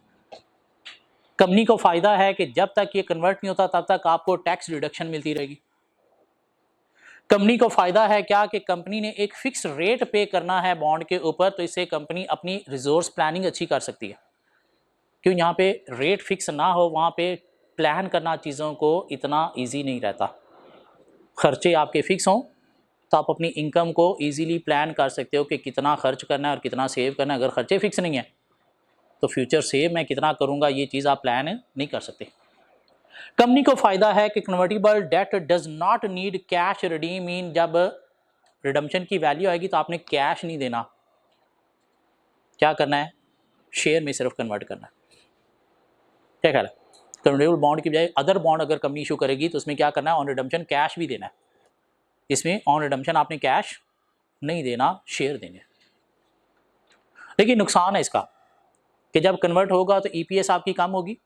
Speaker 1: कंपनी को फायदा है कि जब तक ये कन्वर्ट नहीं होता तब तक आपको टैक्स रिडक्शन मिलती रहेगी। कंपनी को फायदा है क्या, कि कंपनी ने एक फिक्स रेट पे करना है बॉन्ड के ऊपर, तो इससे कंपनी अपनी रिसोर्स प्लानिंग अच्छी कर सकती है। क्यों, यहाँ पे रेट फिक्स ना हो वहाँ पे प्लान करना चीज़ों को इतना ईजी नहीं रहता। खर्चे आपके फिक्स हों तो आप अपनी इनकम को ईजीली प्लान कर सकते हो कि कितना खर्च करना है और कितना सेव करना है। अगर खर्चे फिक्स नहीं है तो फ्यूचर सेव मैं कितना करूँगा ये चीज़ आप प्लान नहीं कर सकते। कंपनी को फायदा है कि convertible date does not need cash redeem. Mean जब रिडम्पशन की वैल्यू आएगी तो आपने कैश नहीं देना, क्या करना है, शेयर में सिर्फ कन्वर्ट करना है। क्या ख्याल है, कन्वर्टिबल बॉन्ड की बजाय अदर बॉन्ड अगर कंपनी इशू करेगी तो उसमें क्या करना है, ऑन रिडम्पशन कैश भी देना है। इसमें ऑन रिडम्पशन आपने कैश नहीं देना, शेयर देने। लेकिन नुकसान है इसका कि जब कन्वर्ट होगा तो ईपीएस आपकी कम होगी।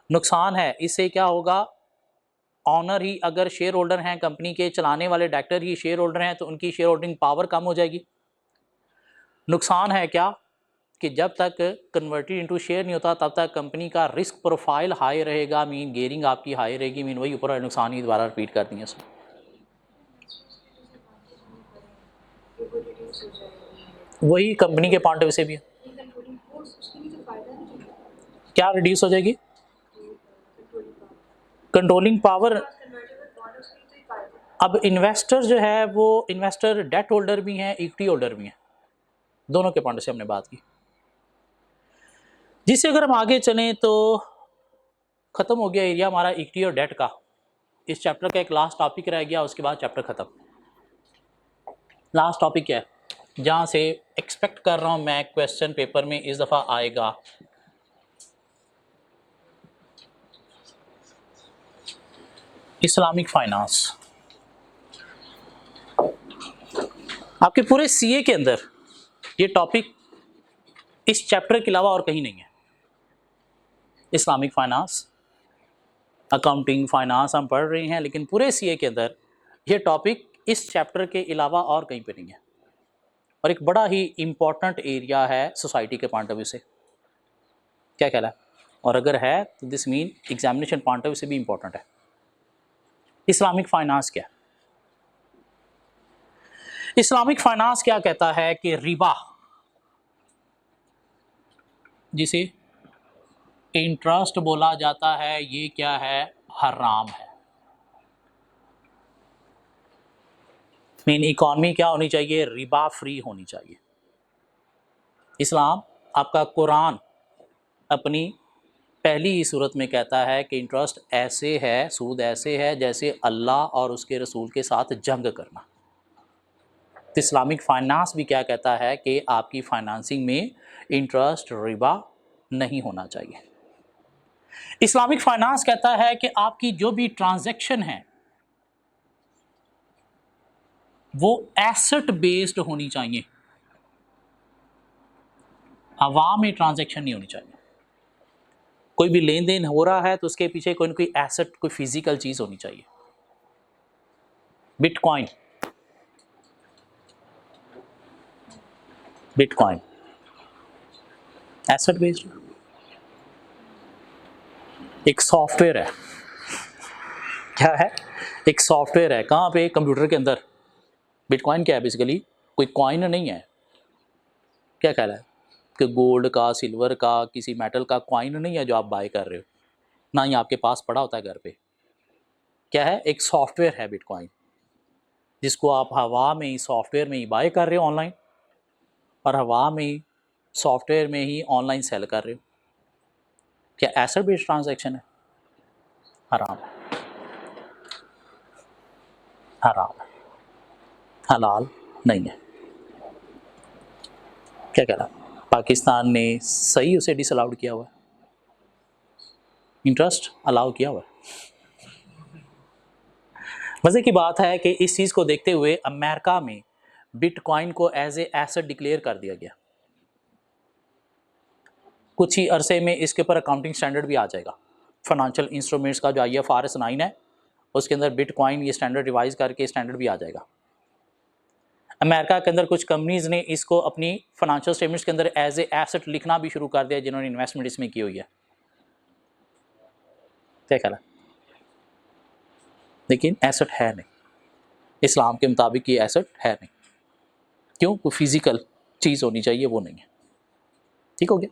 Speaker 1: नुकसान है इससे क्या होगा, ऑनर ही अगर शेयर होल्डर हैं, कंपनी के चलाने वाले डायरेक्टर ही शेयर होल्डर हैं, तो उनकी शेयर होल्डिंग पावर कम हो जाएगी। नुकसान है क्या, कि जब तक कन्वर्टेड इनटू शेयर नहीं होता तब तक कंपनी का रिस्क प्रोफाइल हाई रहेगा, मीन गेयरिंग आपकी हाई रहेगी। मीन वही ऊपर नुकसान ही दोबारा रिपीट कर दिए उसमें। वही कंपनी के पॉइंट ऑफ व्यू से भी क्या रिड्यूस हो जाएगी, कंट्रोलिंग पावर। अब इन्वेस्टर जो है वो इन्वेस्टर डेट होल्डर भी हैं, इक्विटी होल्डर भी हैं, दोनों के पॉइंट से हमने बात की। जिससे अगर हम आगे चलें तो खत्म हो गया एरिया हमारा इक्विटी और डेट का। इस चैप्टर का एक लास्ट टॉपिक रह गया, उसके बाद चैप्टर खत्म। लास्ट टॉपिक क्या है, जहाँ से एक्सपेक्ट कर रहा हूँ मैं क्वेश्चन पेपर में इस दफ़ा आएगा, इस्लामिक फाइनेंस। आपके पूरे सीए के अंदर ये टॉपिक इस चैप्टर के अलावा और कहीं नहीं है। इस्लामिक फाइनेंस, अकाउंटिंग, फाइनेंस हम पढ़ रहे हैं, लेकिन पूरे सीए के अंदर ये टॉपिक इस चैप्टर के अलावा और कहीं पे नहीं है, और एक बड़ा ही इम्पॉर्टेंट एरिया है सोसाइटी के पॉइंट ऑफ व्यू से। क्या कहला है, और अगर है तो this mean examination point of view से भी इम्पॉर्टेंट है। इस्लामिक फाइनेंस क्या है, इस्लामिक फाइनेंस क्या कहता है कि रिबा, जिसे इंटरेस्ट बोला जाता है, ये क्या है, हराम है। मीन इकॉनमी क्या होनी चाहिए, रिबा फ्री होनी चाहिए। इस्लाम, आपका कुरान अपनी पहली ही सूरत में कहता है कि इंटरेस्ट ऐसे है, सूद ऐसे है जैसे अल्लाह और उसके रसूल के साथ जंग करना। तो इस्लामिक फाइनेंस भी क्या कहता है कि आपकी फाइनेंसिंग में इंटरेस्ट, रिबा नहीं होना चाहिए। इस्लामिक फाइनेंस कहता है कि आपकी जो भी ट्रांजैक्शन है वो एसेट बेस्ड होनी चाहिए, हवा में ट्रांजैक्शन नहीं होनी चाहिए। कोई भी लेन देन हो रहा है तो उसके पीछे कोई ना कोई एसेट, कोई फिजिकल चीज होनी चाहिए। बिटकॉइन, बिटकॉइन एसेट बेस्ड एक सॉफ्टवेयर है। क्या है, एक सॉफ्टवेयर है। कहाँ पे, कंप्यूटर के अंदर। बिटकॉइन क्या है, बेसिकली कोई कॉइन नहीं है। क्या कह रहा है कि गोल्ड का, सिल्वर का, किसी मेटल का कॉइन नहीं है जो आप बाय कर रहे हो, ना ही आपके पास पड़ा होता है घर पे। क्या है, एक सॉफ्टवेयर है बिटकॉइन, जिसको आप हवा में ही, सॉफ्टवेयर में ही बाय कर रहे हो ऑनलाइन, और हवा में ही, सॉफ्टवेयर में ही ऑनलाइन सेल कर रहे हो। क्या एसेट बेस्ड ट्रांजैक्शन है? हराम है, हराम है, हलाल नहीं है। क्या कह रहा, पाकिस्तान ने सही उसे डिसअलाउड किया हुआ है, इंटरेस्ट अलाउ किया हुआ है। मजे की बात है कि इस चीज को देखते हुए अमेरिका में बिटकॉइन को एज ए एसेट डिक्लेयर कर दिया गया। कुछ ही अरसे में इसके ऊपर अकाउंटिंग स्टैंडर्ड भी आ जाएगा। फाइनेंशियल इंस्ट्रूमेंट्स का जो IFRS 9 है उसके अंदर बिटकॉइन ये स्टैंडर्ड रिवाइज करके स्टैंडर्ड भी आ जाएगा। अमेरिका के अंदर कुछ कंपनीज ने इसको अपनी फाइनेंशियल स्टेटमेंट्स के अंदर एज ए एसेट लिखना भी शुरू कर दिया, जिन्होंने इन्वेस्टमेंट इसमें की हुई है। क्या ख्याल है? लेकिन एसेट है नहीं, इस्लाम के मुताबिक ये एसेट है नहीं। क्यों? कोई फिजिकल चीज़ होनी चाहिए, वो नहीं है। ठीक हो गया।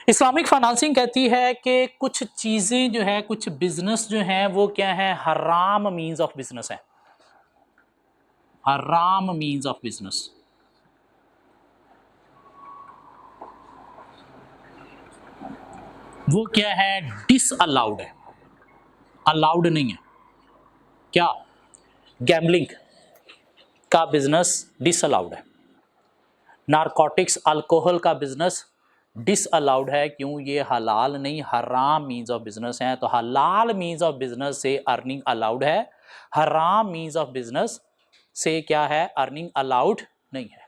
Speaker 1: इस्लामिक फाइनेंसिंग कहती है कि कुछ चीज़ें जो है, कुछ बिजनेस जो है वो क्या है, हराम मीन्स ऑफ बिजनेस है। हराम मीन्स ऑफ बिजनेस, वो क्या है, डिसअलाउड है, अलाउड नहीं है। क्या? गैम्बलिंग का बिजनेस डिसअलाउड है। नारकोटिक्स, अल्कोहल का बिजनेस डिसअलाउड है। क्यों? ये हलाल नहीं, हराम मीन्स ऑफ बिजनेस है। तो हलाल मीन्स ऑफ बिजनेस से अर्निंग अलाउड है, हराम मीन्स ऑफ बिजनेस से क्या है, अर्निंग अलाउड नहीं है।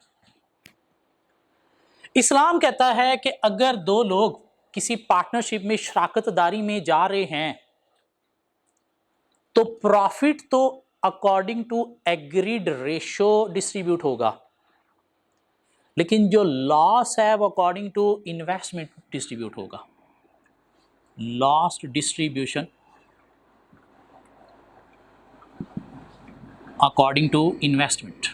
Speaker 1: इस्लाम कहता है कि अगर दो लोग किसी पार्टनरशिप में शराकतदारी में जा रहे हैं तो प्रॉफिट तो according to agreed ratio distribute होगा, लेकिन जो लॉस है वो अकॉर्डिंग टू इन्वेस्टमेंट डिस्ट्रीब्यूट होगा। Loss distribution according to investment.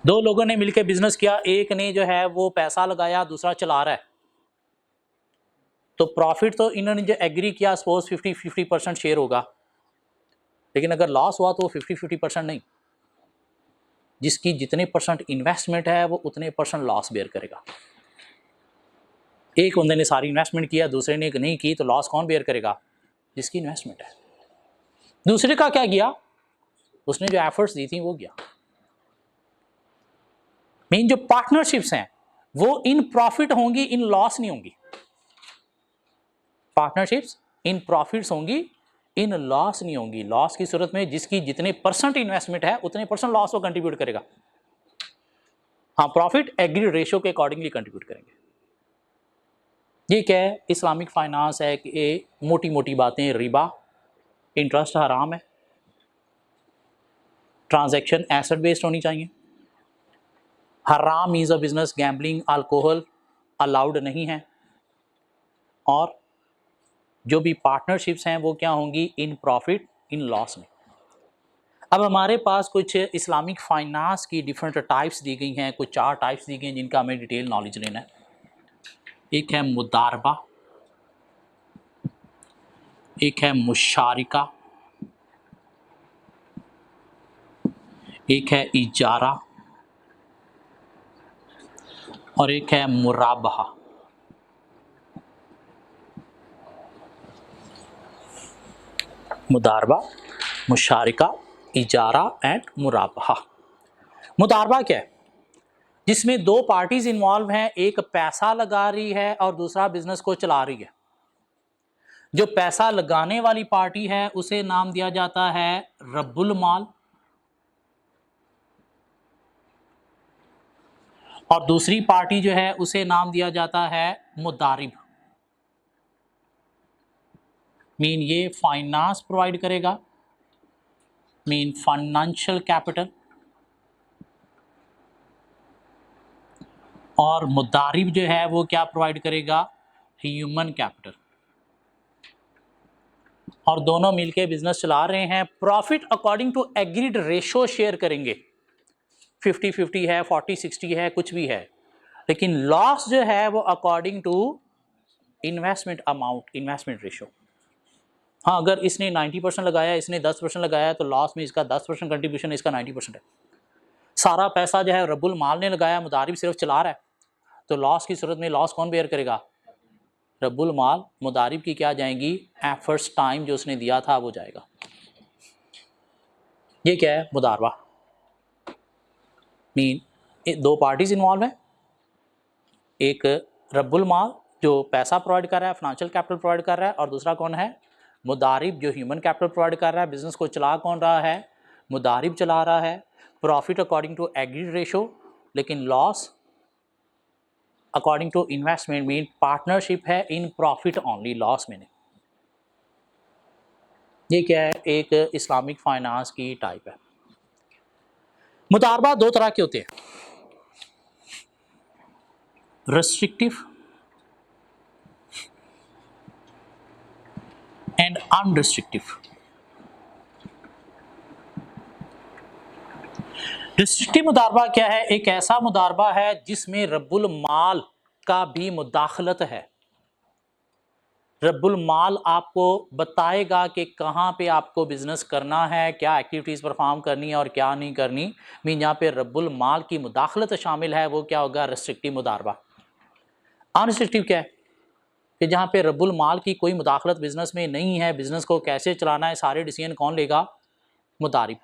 Speaker 1: दो लोगों ने मिलकर बिजनेस किया, एक ने जो है वो पैसा लगाया, दूसरा चला रहा है, तो प्रॉफिट तो इन्होंने जो एग्री किया सपोज 50-50% शेयर होगा, लेकिन अगर लॉस हुआ तो 50-50% नहीं, जिसकी जितने परसेंट इन्वेस्टमेंट है वो उतने परसेंट लॉस बेयर करेगा। एक बंदे ने सारी इन्वेस्टमेंट किया, दूसरे ने नहीं की, तो लॉस कौन बेयर करेगा? जिसकी इन्वेस्टमेंट है। दूसरे का क्या किया, उसने जो एफर्ट्स दी थी वो किया। मेन जो पार्टनरशिप्स हैं वो इन प्रॉफिट होंगी, इन लॉस नहीं होंगी। पार्टनरशिप्स इन प्रॉफिट्स होंगी, इन लॉस नहीं होंगी। लॉस की सूरत में जिसकी जितने परसेंट इन्वेस्टमेंट है उतने परसेंट लॉस वो कंट्रीब्यूट करेगा। हाँ, प्रॉफिट एग्री रेशियो के अकॉर्डिंगली कंट्रीब्यूट करेंगे। ये क्या है, इस्लामिक फाइनेंस है कि ये मोटी मोटी बातें, रिबा, इंटरेस्ट हराम है, ट्रांजैक्शन एसेट बेस्ड होनी चाहिए, हराम means of business, gambling, alcohol allowed नहीं है, और जो भी पार्टनरशिप्स हैं वो क्या होंगी, इन प्रॉफिट इन लॉस में। अब हमारे पास कुछ इस्लामिक फाइनेंस की डिफरेंट टाइप्स दी गई हैं, कुछ 4 टाइप्स दी गई हैं जिनका हमें डिटेल नॉलेज लेना है। एक है मुदारबा, एक है मुशारिका, एक है इजारा और एक है मुराबहा। मुदारबा, मुशारिका, इजारा एंड मुराबहा। मुदारबा क्या है? जिसमें दो पार्टीज इन्वॉल्व हैं, एक पैसा लगा रही है और दूसरा बिजनेस को चला रही है। जो पैसा लगाने वाली पार्टी है उसे नाम दिया जाता है रब्बुल माल, और दूसरी पार्टी जो है उसे नाम दिया जाता है मुदारिब। मीन ये फाइनेंस प्रोवाइड करेगा, मीन फाइनेंशियल कैपिटल, और मुदारिब जो है वो क्या प्रोवाइड करेगा? Human capital. और दोनों मिलके बिजनेस चला रहे हैं। Profit according to agreed ratio share करेंगे, 50-50 है, 40-60 है, कुछ भी है। लेकिन लॉस जो है वो according to investment amount, investment ratio. हाँ, अगर इसने 90% लगाया, इसने 10% लगाया, तो लॉस में इसका 10% कंट्रीब्यूशन, इसका 90% है। सारा पैसा जो है रब्बुल माल ने लगाया, मुदारिब सिर्फ चला रहा है, तो लॉस की सूरत में लॉस कौन बेयर करेगा? रब्बुल माल। मुदारिब की क्या जाएंगी? एफर्ट्स, टाइम जो उसने दिया था वो जाएगा। ये क्या है? मुदारबा। मीन दो पार्टीज इन्वॉल्व है, एक रब्बुल माल जो पैसा प्रोवाइड कर रहा है, फाइनेंशियल कैपिटल प्रोवाइड कर रहा है, और दूसरा कौन है? मुदारिब जो ह्यूमन कैपिटल प्रोवाइड कर रहा है। बिजनेस को चला कौन रहा है? मुदारिब चला रहा है। Profit according to agreed ratio, लेकिन loss according to investment. Mean partnership है इन प्रॉफिट ओनली, लॉस में नहीं। ये क्या है? एक इस्लामिक फाइनेंस की टाइप है। मुदारबा दो तरह के होते हैं, रेस्ट्रिक्टिव एंड अनरिस्ट्रिक्टिव। रिस्ट्रिक्टिव मुदारबा क्या है? एक ऐसा मुदारबा है जिसमें रब्बुल माल का भी मुदाखलत है। रब्बुल माल आपको बताएगा कि कहाँ पे आपको बिजनेस करना है, क्या एक्टिविटीज़ परफॉर्म करनी है और क्या नहीं करनी। मीन यहाँ पे रब्बुल माल की मुदाखलत शामिल है, वो क्या होगा? रिस्ट्रिक्टिव मुदारबा। अनरिस्ट्रिक्टिव क्या है? कि जहाँ पे रब्बुल माल की कोई मुदाखलत बिजनेस में नहीं है, बिजनेस को कैसे चलाना है सारे डिसीजन कौन लेगा? मुदारिब।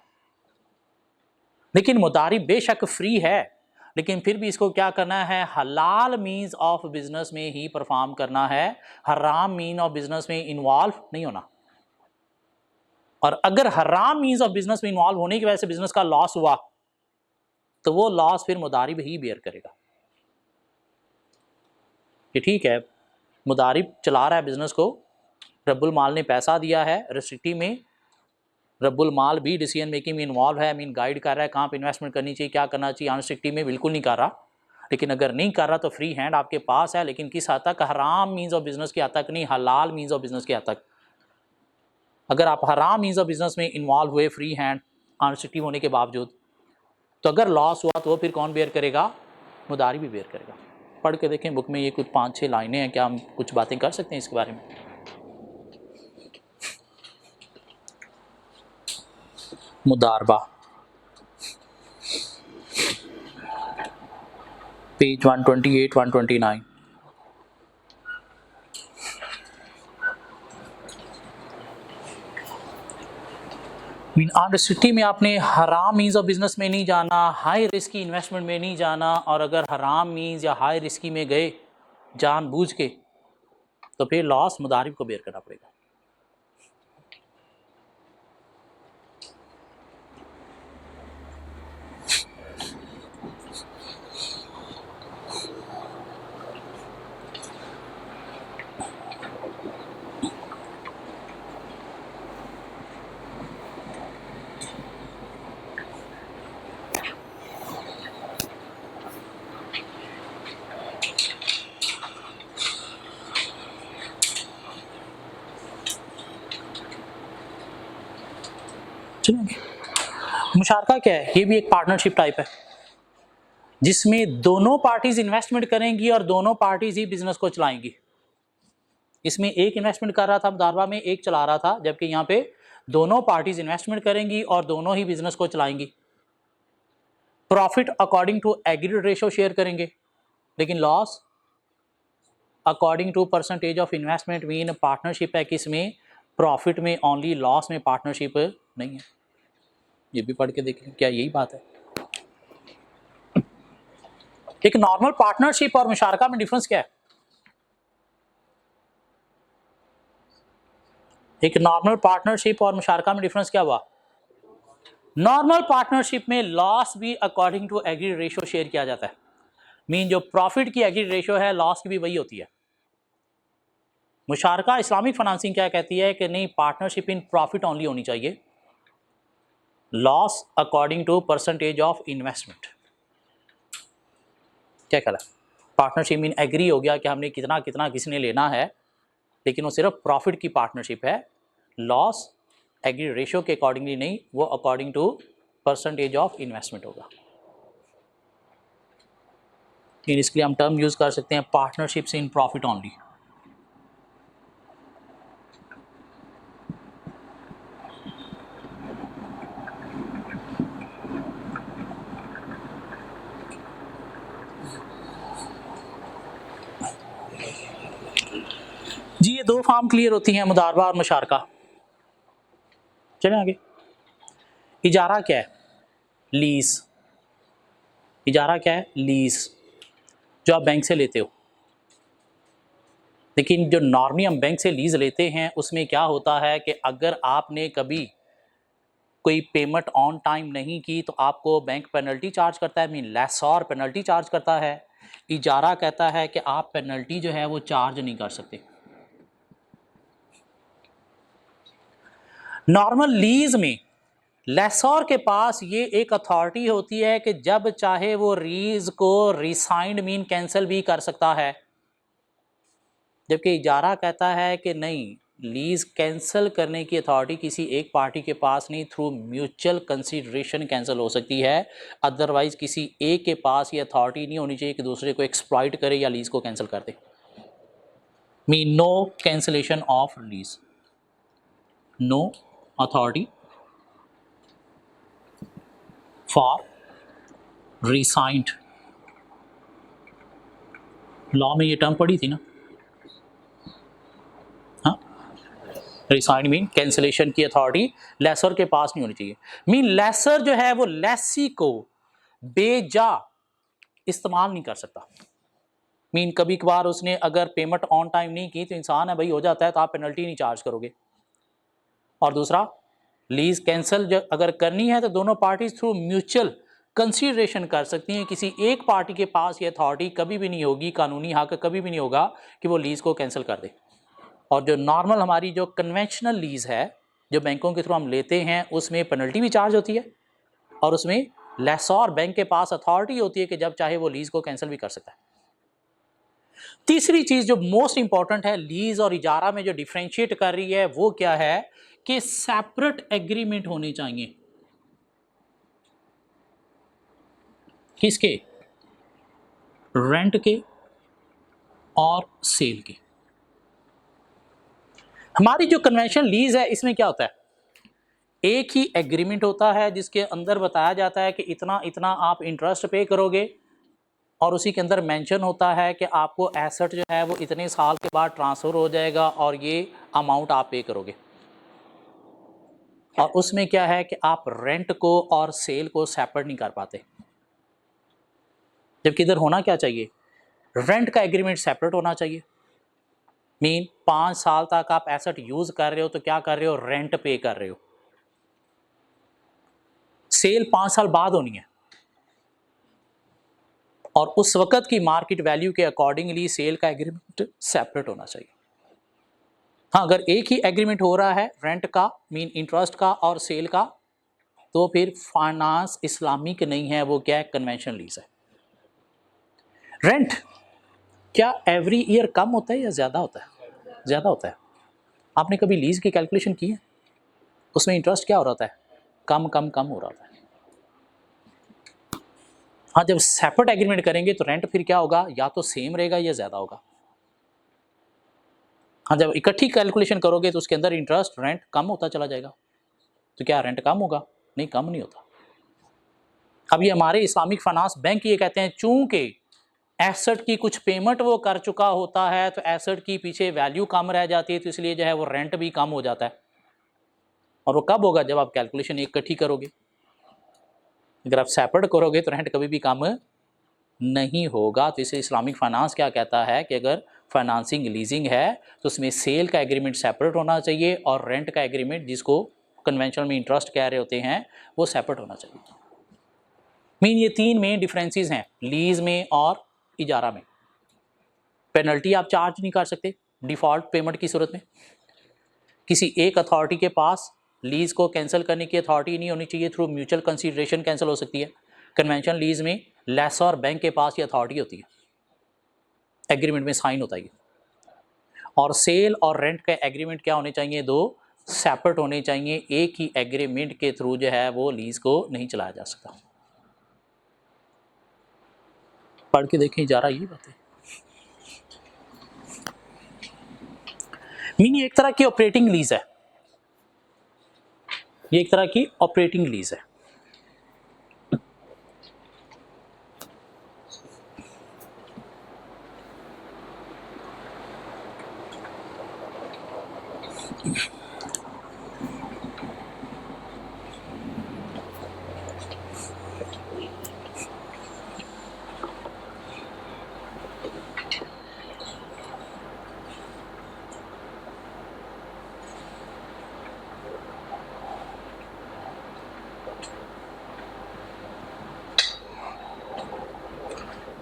Speaker 1: लेकिन मुदारिब बेशक फ्री है, लेकिन फिर भी इसको क्या करना है? हलाल मीन्स ऑफ बिजनेस में ही परफॉर्म करना है, हराम मीन ऑफ बिजनेस में इन्वॉल्व नहीं होना। और अगर हराम मीन्स ऑफ बिजनेस में इन्वॉल्व होने की वजह से बिजनेस का लॉस हुआ, तो वो लॉस फिर मुदारिब ही बेयर करेगा। कि ठीक है, मुदारिब चला रहा है बिजनेस को, रब्बुल माल ने पैसा दिया है, रेस्ट्रिक्टिव में रब्बुल माल भी डिसीजन मेकिंग में इन्वॉल्व है, मीन गाइड कर रहा है कहाँ पे इन्वेस्टमेंट करनी चाहिए, क्या करना चाहिए। अनरिस्ट्रिक्टिव में बिल्कुल नहीं कर रहा। लेकिन अगर नहीं कर रहा तो फ्री हैंड आपके पास है, लेकिन किस हद तक? हराम मीन्स ऑफ बिजनेस के हद तक नहीं, हलाल मीन्स ऑफ बिजनेस के हद तक। अगर आप हराम मीन्स ऑफ बिजनेस में इन्वॉल्व हुए फ्री हैंड अनरिस्ट्रिक्टिव होने के बावजूद, तो अगर लॉस हुआ तो वो फिर कौन बेयर करेगा? मुदारिब भी बेयर करेगा। पढ़ के देखें बुक में, ये कुछ 5-6 लाइनें हैं, क्या हम कुछ बातें कर सकते हैं इसके बारे में? मुदारबा, पेज 128-129। मीन अनरिस्ट्रिक्टिव में आपने हराम मीन्स ऑफ बिजनेस में नहीं जाना, हाई रिस्क की इन्वेस्टमेंट में नहीं जाना, और अगर हराम मीन्स या हाई रिस्की में गए जानबूझ के, तो फिर लॉस मुदारिब को बेयर करना पड़ेगा। चलेंगे। मुशारका क्या है? ये भी एक पार्टनरशिप टाइप है। जिसमें दोनों पार्टीज इन्वेस्टमेंट करेंगी और दोनों पार्टीज ही बिजनेस को चलाएंगी। इसमें एक इन्वेस्टमेंट कर रहा था मुदारबा में, एक चला रहा था, जबकि यहाँ पे दोनों पार्टीज इन्वेस्टमेंट करेंगी और दोनों ही बिजनेस को चलाएंगी। Profit according to agreed ratio share करेंगे, लेकिन loss according to percentage of investment mean partnership है किसमें, प्रॉफिट में ओनली, लॉस में पार्टनरशिप नहीं है। ये भी पढ़ के देख लें, क्या यही बात है? एक नॉर्मल पार्टनरशिप और मुशारका में डिफरेंस क्या है? एक नॉर्मल पार्टनरशिप और मुशारका में डिफरेंस क्या हुआ? नॉर्मल पार्टनरशिप में लॉस भी according to agreed ratio share किया जाता है, मीन जो प्रॉफिट की एग्रीड रेशो है लॉस की भी वही होती है। मुशारका इस्लामिक फाइनेंसिंग क्या कहती है कि नहीं, पार्टनरशिप इन प्रॉफिट ओनली होनी चाहिए, loss according to percentage of investment. क्या कहला? पार्टनरशिप मीन एग्री हो गया कि हमने कितना कितना किसने लेना है, लेकिन वो सिर्फ प्रॉफिट की पार्टनरशिप है, लॉस एग्री रेशो के अकॉर्डिंगली नहीं, वो according to percentage of investment होगा। इसके लिए हम टर्म यूज कर सकते हैं पार्टनरशिप्स इन प्रॉफिट ओनली। जी ये दो फॉर्म क्लियर होती हैं, मुदारबा और मुशारका। चलें आगे। इजारा क्या है? लीज। इजारा क्या है? लीज, जो आप बैंक से लेते हो। लेकिन जो नॉर्मली हम बैंक से लीज लेते हैं उसमें क्या होता है कि अगर आपने कभी कोई पेमेंट ऑन टाइम नहीं की तो आपको बैंक पेनल्टी चार्ज करता है, मीन लेसॉर पेनल्टी चार्ज करता है। इजारा कहता है कि आप पेनल्टी जो है वो चार्ज नहीं कर सकते। नॉर्मल लीज में लेसॉर के पास ये एक अथॉरिटी होती है कि जब चाहे वो लीज को रिसाइंड मीन कैंसिल भी कर सकता है, जबकि इजारा कहता है कि नहीं, लीज कैंसिल करने की अथॉरिटी किसी एक पार्टी के पास नहीं, थ्रू म्यूचुअल कंसीडरेशन कैंसिल हो सकती है। अदरवाइज किसी एक के पास ये अथॉरिटी नहीं होनी चाहिए कि दूसरे को एक्सप्लॉइट करे या लीज को कैंसिल कर दे। Mean no cancellation of lease, no authority for rescind. Law में ये टर्म पड़ी थी ना, रिसाइंड मीन कैंसिलेशन की अथॉरिटी लेसर के पास नहीं होनी चाहिए। मीन लेसर जो है वो लेसी को बेजा इस्तेमाल नहीं कर सकता। मीन कभी कभार उसने अगर पेमेंट ऑन टाइम नहीं की तो इंसान है भाई, हो जाता है, तो आप पेनल्टी नहीं चार्ज करोगे। और दूसरा, लीज कैंसिल जो अगर करनी है तो दोनों पार्टीज थ्रू म्यूचुअल कंसीडरेशन कर सकती हैं। किसी एक पार्टी के पास ये अथॉरिटी कभी भी नहीं होगी, कानूनी हक कभी भी नहीं होगा कि वो लीज को कैंसिल कर दे। और जो नॉर्मल हमारी जो कन्वेंशनल लीज है जो बैंकों के थ्रू हम लेते हैं उसमें पेनल्टी भी चार्ज होती है और उसमें लेसॉर बैंक के पास अथॉरिटी होती है कि जब चाहे वो लीज को कैंसिल भी कर सकता है। तीसरी चीज जो मोस्ट इंपॉर्टेंट है लीज और इजारा में जो डिफरेंशिएट कर रही है वो क्या है कि सेपरेट एग्रीमेंट होने चाहिए। किसके? रेंट के और सेल के। हमारी जो कन्वेंशनल लीज है इसमें क्या होता है, एक ही एग्रीमेंट होता है जिसके अंदर बताया जाता है कि इतना इतना आप इंटरेस्ट पे करोगे और उसी के अंदर मेंशन होता है कि आपको एसेट जो है वो इतने साल के बाद ट्रांसफर हो जाएगा और ये अमाउंट आप पे करोगे। और उसमें क्या है कि आप रेंट को और सेल को सेपरेट नहीं कर पाते, जबकि इधर होना क्या चाहिए, रेंट का एग्रीमेंट सेपरेट होना चाहिए। मीन 5 साल तक आप एसेट यूज कर रहे हो तो क्या कर रहे हो, रेंट पे कर रहे हो। सेल 5 साल बाद होनी है और उस वक्त की मार्केट वैल्यू के अकॉर्डिंगली सेल का एग्रीमेंट सेपरेट होना चाहिए। हाँ, अगर एक ही एग्रीमेंट हो रहा है रेंट का मीन इंटरेस्ट का और सेल का, तो फिर फाइनेंस इस्लामिक नहीं है, वो क्या है, कन्वेंशनल लीज है। रेंट क्या एवरी ईयर कम होता है या ज़्यादा होता है? ज़्यादा होता है। आपने कभी लीज की कैलकुलेशन की है? उसमें इंटरेस्ट क्या हो रहा है, कम कम कम हो रहा है। हाँ, जब सेपरेट एग्रीमेंट करेंगे तो रेंट फिर क्या होगा, या तो सेम रहेगा या ज़्यादा होगा। हाँ, जब इकट्ठी कैलकुलेशन करोगे तो उसके अंदर इंटरेस्ट रेंट कम होता चला जाएगा। तो क्या रेंट कम होगा? नहीं, कम नहीं होता। अब ये हमारे इस्लामिक फाइनेंस बैंक ये कहते हैं चूंकि एसेट की कुछ पेमेंट वो कर चुका होता है तो एसेट की पीछे वैल्यू कम रह जाती है, तो इसलिए जो है वो रेंट भी कम हो जाता है। और वो कब होगा? जब आप कैलकुलेशन इकट्ठी करोगे। अगर आप सेपरेट करोगे तो रेंट कभी भी कम नहीं होगा। तो इसे इस्लामिक फाइनेंस क्या कहता है कि अगर फाइनेंसिंग लीजिंग है तो उसमें सेल का एग्रीमेंट सेपरेट होना चाहिए और रेंट का एग्रीमेंट, जिसको कन्वेंशनल में इंटरेस्ट कह रहे होते हैं, वो सेपरेट होना चाहिए। मीन ये तीन मेन डिफरेंसेस हैं लीज में और इजारा में। पेनल्टी आप चार्ज नहीं कर सकते डिफॉल्ट पेमेंट की सूरत में। किसी एक अथॉरिटी के पास लीज को कैंसिल करने की अथॉरिटी नहीं होनी चाहिए, थ्रू म्यूचुअल कंसीडरेशन कैंसिल हो सकती है। कन्वेंशनल लीज में लेसर बैंक के पास ये अथॉरिटी होती है, एग्रीमेंट में साइन होता है। और सेल और रेंट का एग्रीमेंट क्या होने चाहिए? दो सेपरेट होने चाहिए। एक ही एग्रीमेंट के थ्रू जो है वो लीज को नहीं चलाया जा सकता। पढ़ के देखें जा रहा, ये बात है। मीन ये एक तरह की ऑपरेटिंग लीज है, ये एक तरह की ऑपरेटिंग लीज है।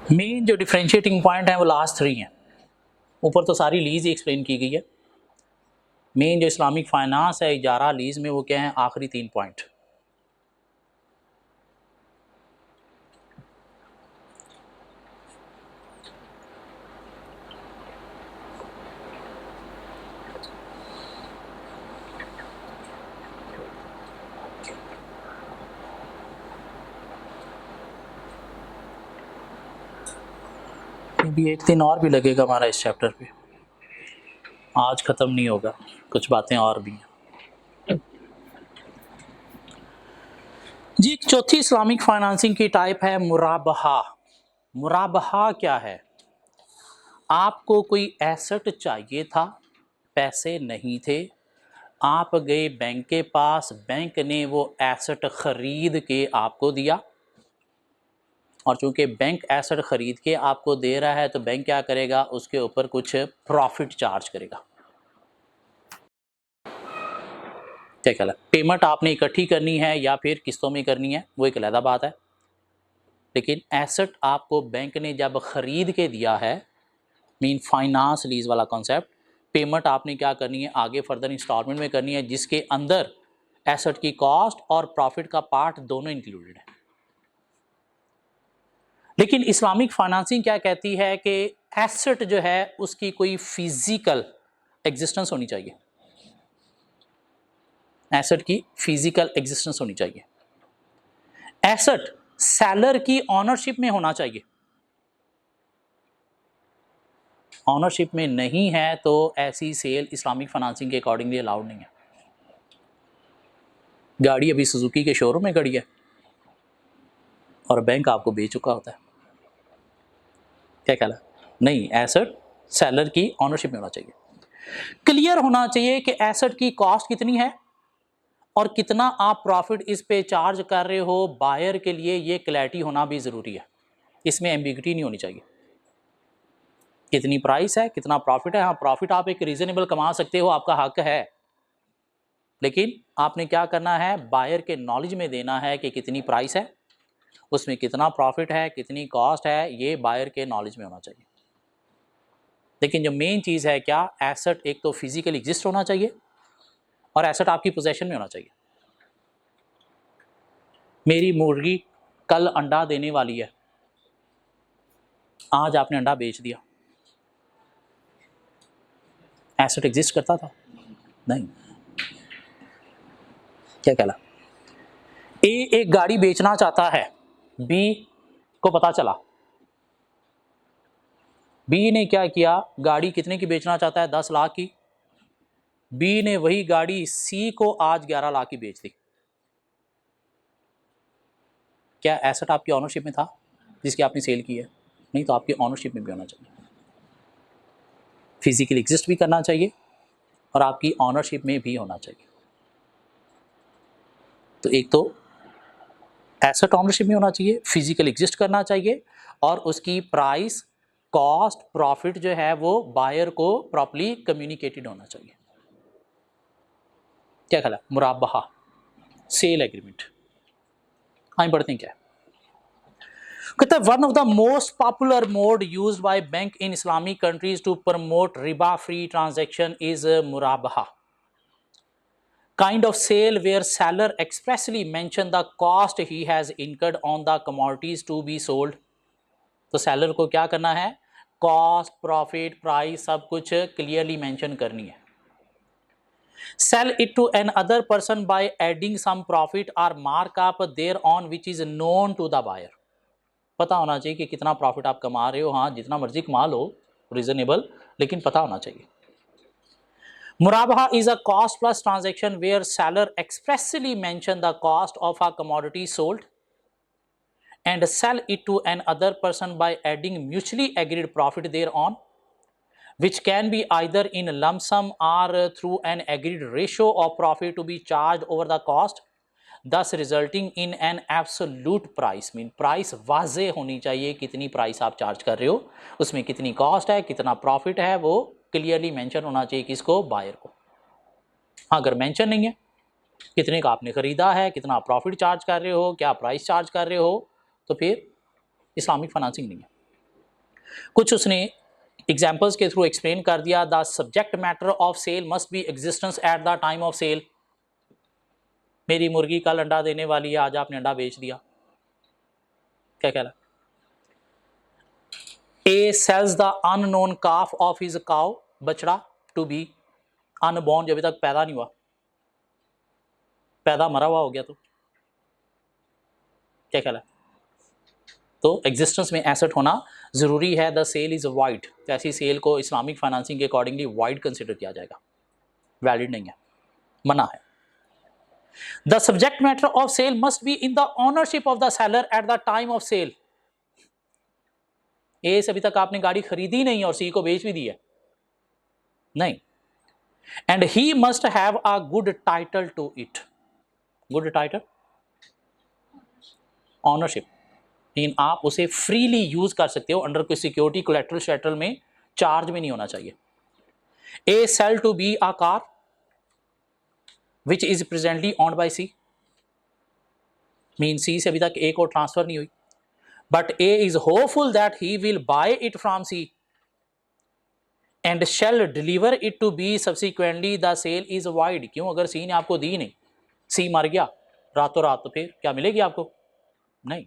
Speaker 1: मेन जो डिफरेंशिएटिंग पॉइंट है वो लास्ट थ्री हैं। ऊपर तो सारी लीज ही एक्सप्लेन की गई है। मेन जो इस्लामिक फाइनेंस है इजारा लीज में, वो क्या है? आखिरी तीन पॉइंट। भी एक दिन और भी लगेगा हमारा इस चैप्टर पे, आज ख़त्म नहीं होगा, कुछ बातें और भी हैं जी। एक चौथी इस्लामिक फाइनेंसिंग की टाइप है मुराबहा। मुराबहा क्या है? आपको कोई एसेट चाहिए था, पैसे नहीं थे, आप गए बैंक के पास, बैंक ने वो एसेट खरीद के आपको दिया, और चूंकि बैंक एसेट खरीद के आपको दे रहा है तो बैंक क्या करेगा? उसके ऊपर कुछ प्रॉफिट चार्ज करेगा। क्या कहला? पेमेंट आपने इकट्ठी करनी है या फिर किस्तों में करनी है, वो एक अलग बात है। लेकिन एसेट आपको बैंक ने जब खरीद के दिया है, मीन फाइनेंस लीज वाला कॉन्सेप्ट, पेमेंट आपने क्या करनी है? आगे फर्दर इंस्टॉलमेंट में करनी है, जिसके अंदर एसेट की कॉस्ट और प्रॉफिट का पार्ट दोनों इंक्लूडेड है। लेकिन इस्लामिक फाइनेंसिंग क्या कहती है कि एसेट जो है उसकी कोई फिजिकल एग्जिस्टेंस होनी चाहिए। एसेट की फिजिकल एग्जिस्टेंस होनी चाहिए। एसेट सेलर की ऑनरशिप में होना चाहिए। ऑनरशिप में नहीं है तो ऐसी सेल इस्लामिक फाइनेंसिंग के अकॉर्डिंगली अलाउड नहीं है। गाड़ी अभी सुजुकी के शोरूम में खड़ी है और बैंक आपको बेच चुका होता है, क्या कहला? नहीं, एसेट सेलर की ऑनरशिप में होना चाहिए। क्लियर होना चाहिए कि एसेट की कॉस्ट कितनी है और कितना आप प्रॉफिट इस पे चार्ज कर रहे हो। बायर के लिए ये क्लैरिटी होना भी ज़रूरी है, इसमें एम्बिग्यूटी नहीं होनी चाहिए। कितनी प्राइस है, कितना प्रॉफिट है। हाँ, प्रॉफिट आप एक रीजनेबल कमा सकते हो, आपका हक है, लेकिन आपने क्या करना है? बायर के नॉलेज में देना है कि कितनी प्राइस है, उसमें कितना प्रॉफिट है, कितनी कॉस्ट है, ये बायर के नॉलेज में होना चाहिए। लेकिन जो मेन चीज़ है क्या? एसेट एक तो फिजिकल एग्जिस्ट होना चाहिए और एसेट आपकी पोजेशन में होना चाहिए। मेरी मुर्गी कल अंडा देने वाली है, आज आपने अंडा बेच दिया, एसेट एग्जिस्ट करता था? नहीं। क्या कहला? ए एक गाड़ी बेचना चाहता है, बी को पता चला, बी ने क्या किया, गाड़ी कितने की बेचना चाहता है, 10 लाख की, बी ने वही गाड़ी सी को आज 11 लाख की बेच दी। क्या एसेट आपकी ऑनरशिप में था जिसकी आपने सेल की है? नहीं, तो आपकी ऑनरशिप में भी होना चाहिए, फिजिकली एग्जिस्ट भी करना चाहिए और आपकी ऑनरशिप में भी होना चाहिए। तो एक तो एसेट ऑनरशिप में होना चाहिए, फिजिकल एग्जिस्ट करना चाहिए और उसकी प्राइस, कॉस्ट, प्रॉफिट जो है वो बायर को प्रॉपर्ली कम्युनिकेटेड होना चाहिए। क्या ख्याल है? मुराबहा, सेल एग्रीमेंट। आगे बढ़ते हैं। क्या कहता है, one of the most popular mode used by bank in Islamic countries to promote रिबा फ्री ट्रांजैक्शन इज मुराबहा, kind of sale where seller expressly mention the cost he has incurred on the commodities to be sold। तो सेलर को क्या करना है, कॉस्ट, प्रॉफिट, प्राइस सब कुछ क्लियरली मेंशन करनी है। Sell it to another person by adding some profit और markup thereon which is known to the buyer. पता होना चाहिए कि कितना प्रॉफिट आप कमा रहे हो, हाँ जितना मर्जी कमा लो, रीजनेबल, लेकिन पता होना चाहिए। Murabaha is a cost plus transaction where seller expressly mention the cost of a commodity sold and sell it to an other person by adding mutually agreed profit thereon, which can be either in lump sum or through an agreed ratio of profit to be charged over the cost, thus resulting in an absolute price। Mean price वाजे होनी चाहिए, कितनी प्राइस आप चार्ज कर रहे हो, उसमें कितनी कॉस्ट है, कितना प्रॉफिट है, वो क्लियरली मेंशन होना चाहिए किसको, बायर को। अगर मेंशन नहीं है, कितने का आपने खरीदा है, कितना प्रॉफिट चार्ज कर रहे हो, क्या प्राइस चार्ज कर रहे हो, तो फिर इस्लामिक फाइनेंसिंग नहीं है। कुछ उसने एग्जांपल्स के थ्रू एक्सप्लेन कर दिया। The subject matter of sale must be existence at the time of sale. मेरी मुर्गी कल अंडा देने वाली है, आज आपने अंडा बेच दिया, क्या कह रहा है? A sells the unknown calf of his cow, बछड़ा टू बी अनबॉर्न, जब तक पैदा नहीं हुआ, पैदा मरा हुआ हो गया, तो क्या ख्याल है? तो एग्जिस्टेंस में एसेट होना जरूरी है। द सेल इज वाइड, तो ऐसी सेल को इस्लामिक फाइनेंसिंग के अकॉर्डिंगली वाइड कंसिडर किया जाएगा, वैलिड नहीं है, मना है। The subject matter of sale must be in the ownership of the seller at the time of sale. A से अभी तक आपने गाड़ी खरीदी नहीं और सी को बेच भी दी है, नहीं। And he must have a good title to it, good title, ownership, लेकिन आप उसे फ्रीली यूज कर सकते हो, अंडर कोई सिक्योरिटी, कोलैटरल शेटरल में, चार्ज में नहीं होना चाहिए। A sell to B a car which is presently owned by C, mean C से अभी तक ए को ट्रांसफर नहीं हुई, but A is hopeful that he will buy it from C and shall deliver it to B subsequently, the sale is void. क्यों? अगर सी ने आपको दी नहीं, सी मर गया रातों रात, तो फिर क्या मिलेगी आपको? नहीं,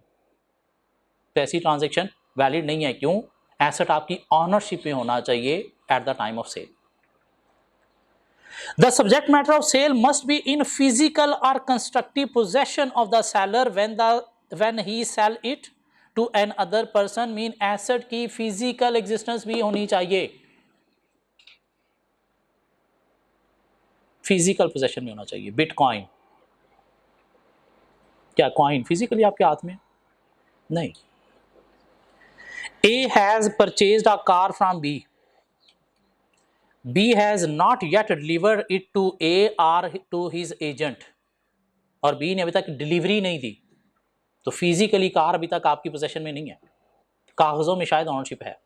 Speaker 1: तो ऐसी ट्रांजेक्शन वैलिड नहीं है। क्यों? एसेट आपकी ऑनरशिप में होना चाहिए at the time of sale. The subject matter of sale must be in physical और constructive possession of the seller when he sell it to another person, mean asset की फिजिकल एग्जिस्टेंस भी होनी चाहिए, फिजिकल पोजेशन में होना चाहिए। बिटकॉइन, क्या कॉइन फिजिकली आपके हाथ में? नहीं। A has purchased a car from B. B has not yet delivered it to A or to his agent, और B ने अभी तक डिलीवरी नहीं दी, तो फिजिकली कार अभी तक आपकी पोजेशन में नहीं है, कागजों में शायद ऑनरशिप है।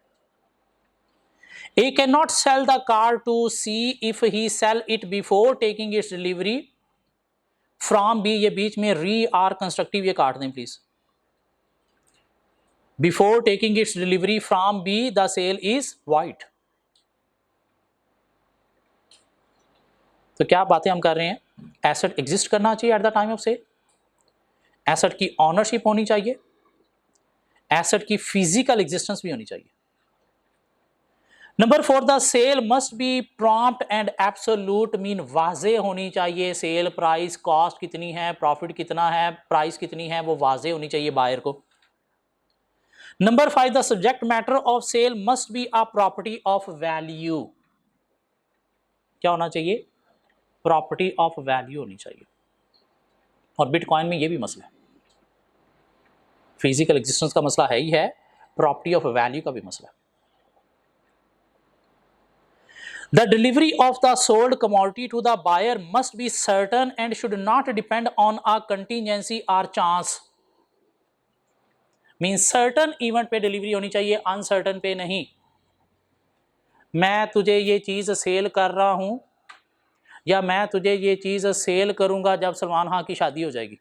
Speaker 1: A cannot sell the car to C if he sell it before taking its delivery from B। ये बीच में री आर कंस्ट्रक्टिव ये काट दें please. Before taking its delivery from B, the sale is void। तो क्या बातें हम कर रहे हैं? एसेट एग्जिस्ट करना चाहिए at the time of sale, asset की ऑनरशिप होनी चाहिए, एसेट की फिजिकल एग्जिस्टेंस भी होनी चाहिए। Number 4, the sale must be prompt and absolute, mean वाजे होनी चाहिए। सेल प्राइस, कॉस्ट कितनी है, प्रॉफिट कितना है, प्राइस कितनी है, वो वाजे होनी चाहिए बायर को। Number 5, the subject matter of sale must be a property of value. क्या होना चाहिए? प्रॉपर्टी ऑफ वैल्यू होनी चाहिए। और बिटकॉइन में ये भी मसला है, फिजिकल एग्जिस्टेंस का मसला है ही है, प्रॉपर्टी ऑफ वैल्यू का भी मसला है। The delivery of the sold commodity to the buyer must be certain and should not depend on a contingency or chance. Means certain event पे डिलीवरी होनी चाहिए, अनसर्टन पे नहीं। मैं तुझे ये चीज सेल कर रहा हूं या मैं तुझे ये चीज सेल करूंगा जब सलमान खान की शादी हो जाएगी,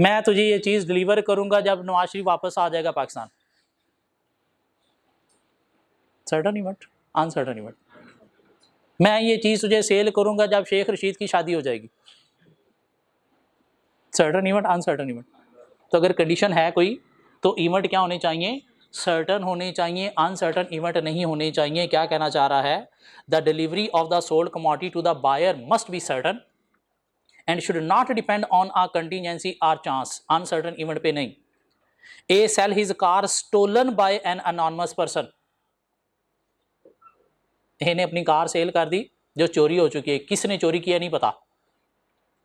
Speaker 1: मैं तुझे ये चीज डिलीवर करूंगा जब नवाज शरीफ वापस आ जाएगा Pakistan. Certain event, uncertain event. मैं ये चीज तुझे सेल करूंगा जब शेख रशीद की शादी हो जाएगी। Certain event, uncertain event. तो अगर कंडीशन है कोई तो इवेंट क्या होने चाहिए? सर्टन होने चाहिए, अनसर्टन इवेंट नहीं होने चाहिए। क्या कहना चाह रहा है? The delivery of the sold commodity to the buyer must be certain and should not depend on a contingency or chance. Uncertain event पे नहीं। A sell his car stolen by an anonymous person. इन्हें अपनी कार सेल कर दी जो चोरी हो चुकी है, किसने चोरी किया नहीं पता,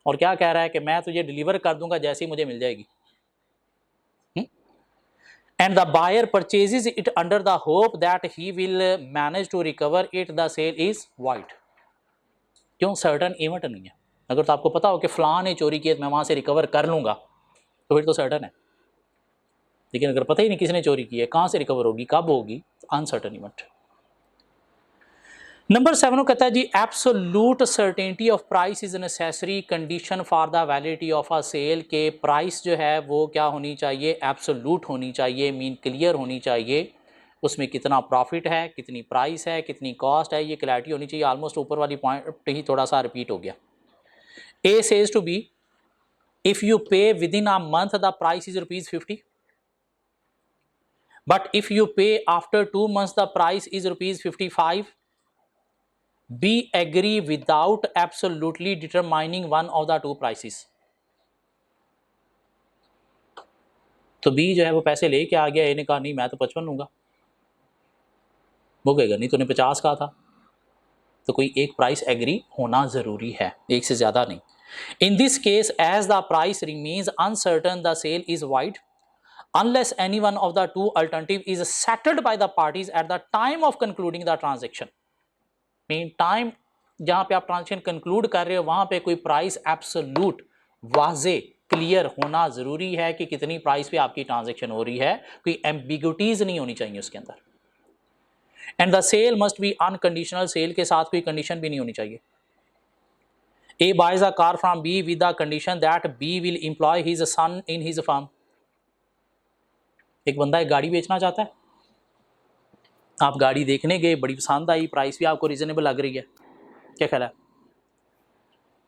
Speaker 1: और क्या कह रहा है कि मैं तुझे डिलीवर कर दूंगा जैसे ही मुझे मिल जाएगी। And the buyer purchases it under the hope that he will manage to recover it, the sale is void। क्यों? सर्टन इवेंट नहीं है। अगर तो आपको पता हो कि फलां ने चोरी की है, मैं वहां से रिकवर कर लूंगा, तो फिर तो सर्टन है। लेकिन अगर पता ही नहीं किसने चोरी की है, कहां से रिकवर होगी, कब होगी, अनसर्टन इवेंट। नंबर 7 कहता है जी, absolute certainty of price is necessary condition for the validity of a sale. के प्राइस जो है वो क्या होनी चाहिए? एब्सोल्यूट होनी चाहिए, मीन क्लियर होनी चाहिए। उसमें कितना प्रॉफिट है, कितनी प्राइस है, कितनी कॉस्ट है, ये क्लैरिटी होनी चाहिए। ऑलमोस्ट ऊपर वाली पॉइंट ही थोड़ा सा रिपीट हो गया। A says to B, if you pay within a month the price is ₹50, but if you pay after 2 months the price is ₹55, B agree without absolutely determining one of the two prices। तो B जो है वो पैसे लेके आ गया, ए ने कहा नहीं मैं तो 55 लूंगा, वो कहेगा नहीं तूने 50 कहा था। तो कोई एक प्राइस एग्री होना जरूरी है, एक से ज्यादा नहीं। In this case as the price remains uncertain the sale is void unless any one of the two alternative is settled by the parties at the time of concluding the transaction। Mean time जहां पे आप ट्रांजेक्शन कंक्लूड कर रहे हो वहां पे कोई प्राइस एब्सोल्यूट वाजे क्लियर होना जरूरी है कि कितनी प्राइस पे आपकी ट्रांजैक्शन हो रही है, कोई एम्बिग्युइटीज नहीं होनी चाहिए उसके अंदर। And the sale must be unconditional, sale के साथ कोई कंडीशन भी नहीं होनी चाहिए। A buys a car from B with the condition that B will employ his son in his firm. एक बंदा एक गाड़ी बेचना चाहता है, आप गाड़ी देखने गए, बड़ी पसंद आई, प्राइस भी आपको रीजनेबल लग रही है, क्या ख्याल है,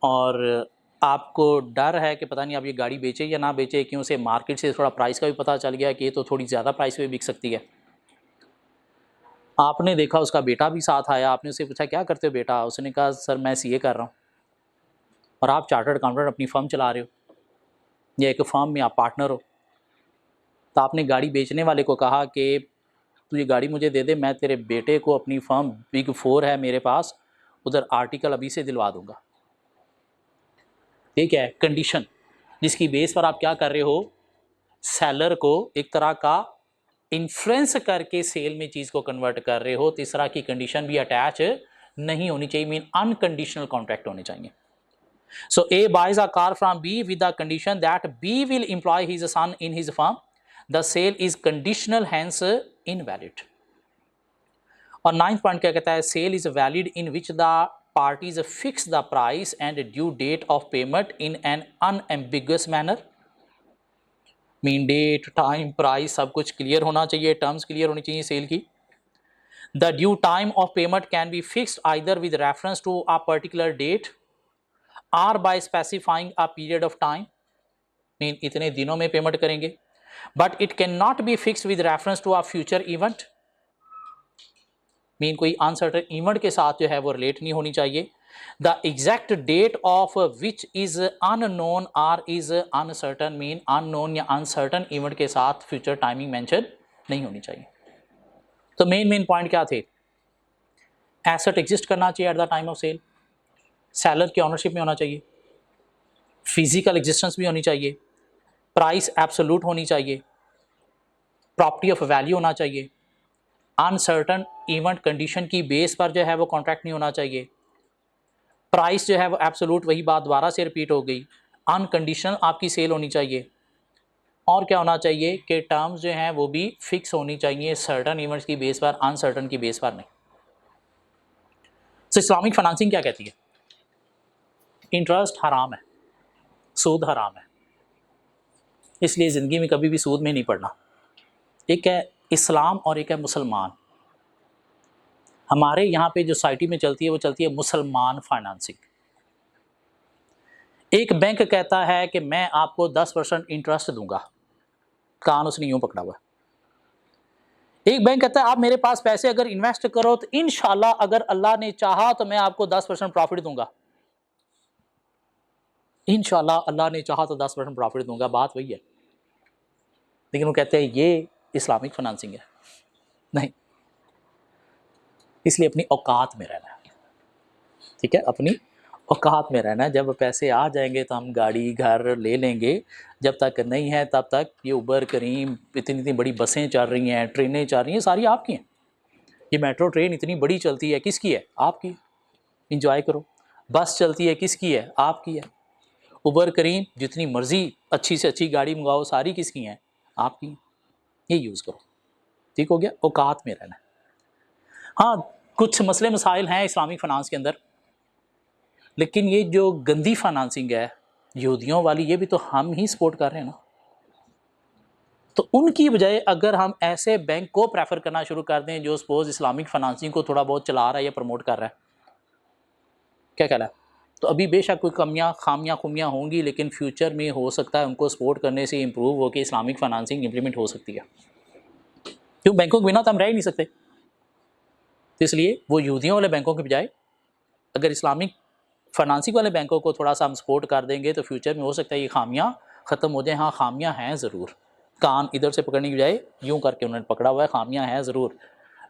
Speaker 1: और आपको डर है कि पता नहीं आप ये गाड़ी बेचे या ना बेचे, क्यों से मार्केट से थोड़ा प्राइस का भी पता चल गया कि ये तो थोड़ी ज़्यादा प्राइस पे बिक सकती है। आपने देखा उसका बेटा भी साथ आया, आपने उससे पूछा क्या करते हो बेटा, उसने कहा सर मैं सीए कर रहा हूँ, और आप चार्टर्ड अकाउंटेंट अपनी फर्म चला रहे हो या एक फर्म में आप पार्टनर हो। तो आपने गाड़ी बेचने वाले को कहा कि तू ये गाड़ी मुझे दे दे, मैं तेरे बेटे को अपनी फर्म बिग 4 है मेरे पास, उधर आर्टिकल अभी से दिलवा दूंगा। ठीक है, कंडीशन जिसकी बेस पर आप क्या कर रहे हो, सेलर को एक तरह का इन्फ्लुएंस करके सेल में चीज को कन्वर्ट कर रहे हो। तीसरा की कंडीशन भी अटैच नहीं होनी चाहिए, मीन अनकंडीशनल कॉन्ट्रैक्ट होने चाहिए। So A buys a car from B with the condition that B will employ his son in his firm, the sale is conditional hence invalid. और 9th पॉइंट क्या कहता है, sale is valid in which the parties fix the price and due date of payment in an unambiguous manner। Mean date, time, price सब कुछ क्लियर होना चाहिए, टर्म्स क्लियर होनी चाहिए सेल की। The due time of payment can be fixed either with reference to a particular date और by specifying a period of time, mean इतने दिनों में पेमेंट करेंगे, but it cannot be fixed with reference to a future event, mean कोई अनसर्टेन इवेंट के साथ जो है वो रिलेट नहीं होनी चाहिए। The exact date of which is unknown or is uncertain mean unknown या अनसर्टन इवेंट के साथ फ्यूचर टाइमिंग मेंशन नहीं होनी चाहिए। तो मेन पॉइंट क्या थे? एसेट एग्जिस्ट करना चाहिए at the time of sale, seller की ऑनरशिप में होना चाहिए, फिजिकल एग्जिस्टेंस भी होनी चाहिए, प्राइस एब्सोल्यूट होनी चाहिए, प्रॉपर्टी ऑफ वैल्यू होना चाहिए, अनसर्टन इवेंट कंडीशन की बेस पर जो है वो कॉन्ट्रैक्ट नहीं होना चाहिए, प्राइस जो है वो एब्सोल्यूट, वही बात दोबारा से रिपीट हो गई, अनकंडीशनल आपकी सेल होनी चाहिए, और क्या होना चाहिए कि टर्म्स जो हैं वो भी फिक्स होनी चाहिए सर्टन इवेंट्स की बेस पर, अनसर्टन की बेस पर नहीं। तो इस्लामिक फाइनेंसिंग क्या कहती है? इंटरेस्ट हराम है, सूद हराम है, इसलिए ज़िंदगी में कभी भी सूद में नहीं पड़ना। एक है इस्लाम और एक है मुसलमान। हमारे यहाँ पे जो सोसाइटी में चलती है वो चलती है मुसलमान फाइनेंसिंग। एक बैंक कहता है कि मैं आपको 10% इंटरेस्ट दूंगा, कान उसने यूं पकड़ा हुआ। एक बैंक कहता है आप मेरे पास पैसे अगर इन्वेस्ट करो तो इंशाल्लाह अगर अल्लाह ने चाहा तो मैं आपको 10% प्रॉफिट दूंगा, इंशाल्लाह अल्लाह ने चाहा तो 10% प्रॉफिट दूंगा, बात वही है। लेकिन वो कहते हैं ये इस्लामिक फाइनेंसिंग है, नहीं। इसलिए अपनी औकात में रहना है, ठीक है, अपनी औकात में रहना है। जब पैसे आ जाएंगे तो हम गाड़ी घर ले लेंगे, जब तक नहीं है तब तक ये उबर करीम, इतनी बड़ी बसें चल रही हैं, ट्रेनें चल रही हैं, सारी आपकी हैं। ये मेट्रो ट्रेन इतनी बड़ी चलती है, किसकी है? आपकी। इंजॉय करो। बस चलती है, किसकी है? आपकी है। उबर करीम जितनी मर्जी अच्छी से अच्छी गाड़ी मंगाओ, सारी किसकी हैं? आपकी। ये यूज़ करो, ठीक हो गया? औकात में रहना है। हाँ, कुछ मसले मसाइल हैं इस्लामिक फाइनेंस के अंदर, लेकिन ये जो गंदी फाइनेंसिंग है यहूदियों वाली, ये भी तो हम ही सपोर्ट कर रहे हैं ना। तो उनकी बजाय अगर हम ऐसे बैंक को प्रेफर करना शुरू कर दें जो सपोज इस्लामिक फाइनेंसिंग को थोड़ा बहुत चला रहा है या प्रमोट कर रहा है, क्या कहना है, तो अभी बेशक कोई खामियां खुमियां होंगी, लेकिन फ्यूचर में हो सकता है उनको सपोर्ट करने से इम्प्रूव होकर इस्लामिक फाइनेंसिंग इम्प्लीमेंट हो सकती है। क्यों? बैंकों के बिना तो हम रह ही नहीं सकते। तो इसलिए वो यहूदियों वाले बैंकों के बजाय अगर इस्लामिक फाइनेंसिंग वाले बैंकों को थोड़ा सा हम सपोर्ट कर देंगे तो फ्यूचर में हो सकता है ये खामियां ख़त्म हो जाए। हाँ, खामियां हैं ज़रूर, कान इधर से पकड़ने की बजाय यूं करके उन्होंने पकड़ा हुआ है, खामियां हैं ज़रूर,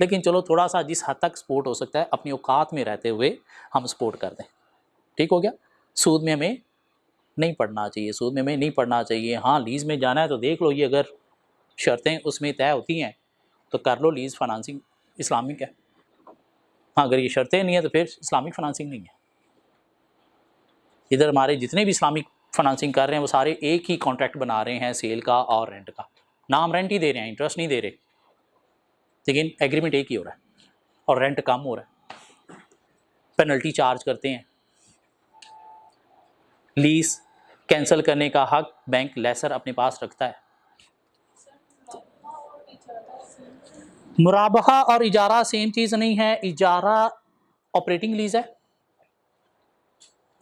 Speaker 1: लेकिन चलो थोड़ा सा जिस हद तक सपोर्ट हो सकता है अपनी औकात में रहते हुए हम सपोर्ट कर दें, ठीक हो गया? सूद में हमें नहीं पड़ना चाहिए, सूद में हमें नहीं पड़ना चाहिए। हाँ, लीज़ में जाना है तो देख लो, ये अगर शर्तें उसमें तय होती हैं तो कर लो, लीज़ फाइनेंसिंग इस्लामिक है। हाँ, अगर ये शर्तें नहीं है तो फिर इस्लामिक फाइनेंसिंग नहीं है। इधर हमारे जितने भी इस्लामिक फाइनेंसिंग कर रहे हैं वो सारे एक ही कॉन्ट्रैक्ट बना रहे हैं, सेल का और रेंट का। नाम रेंट ही दे रहे हैं, इंटरेस्ट नहीं दे रहे, लेकिन एग्रीमेंट एक ही हो रहा है और रेंट कम हो रहा है, पेनल्टी चार्ज करते हैं। लीज कैंसिल करने का हक बैंक लेसर अपने पास रखता है। मुराबहा और इजारा सेम चीज़ नहीं है। इजारा ऑपरेटिंग लीज है,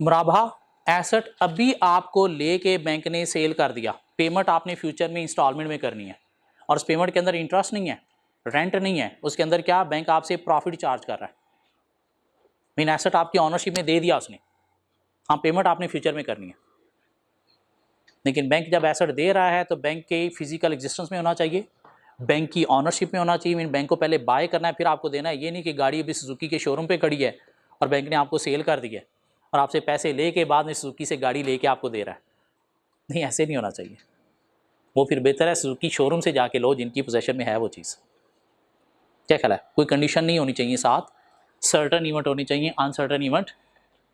Speaker 1: मुराबहा एसेट अभी आपको लेके बैंक ने सेल कर दिया, पेमेंट आपने फ्यूचर में इंस्टॉलमेंट में करनी है, और उस पेमेंट के अंदर इंटरेस्ट नहीं है, रेंट नहीं है, उसके अंदर क्या बैंक आपसे प्रॉफिट चार्ज कर रहा है। मीन एसेट आपकी ऑनरशिप में दे दिया उसने, हाँ, पेमेंट आपने फ्यूचर में करनी है। लेकिन बैंक जब एसेट दे रहा है तो बैंक के फिजिकल एग्जिस्टेंस में होना चाहिए, बैंक की ऑनरशिप में होना चाहिए। मीन बैंक को पहले बाय करना है फिर आपको देना है। ये नहीं कि गाड़ी अभी सुजुकी के शोरूम पे खड़ी है और बैंक ने आपको सेल कर दी है और आपसे पैसे लेके बाद में सुजुकी से गाड़ी लेके आपको दे रहा है। नहीं, ऐसे नहीं होना चाहिए। वो फिर बेहतर है सुजुकी शोरूम से जाके लो जिनकी पोजेशन में है वो चीज़। क्या ख्याल है? कोई कंडीशन नहीं होनी चाहिए साथ, सर्टन इवेंट होनी चाहिए, अनसर्टन इवेंट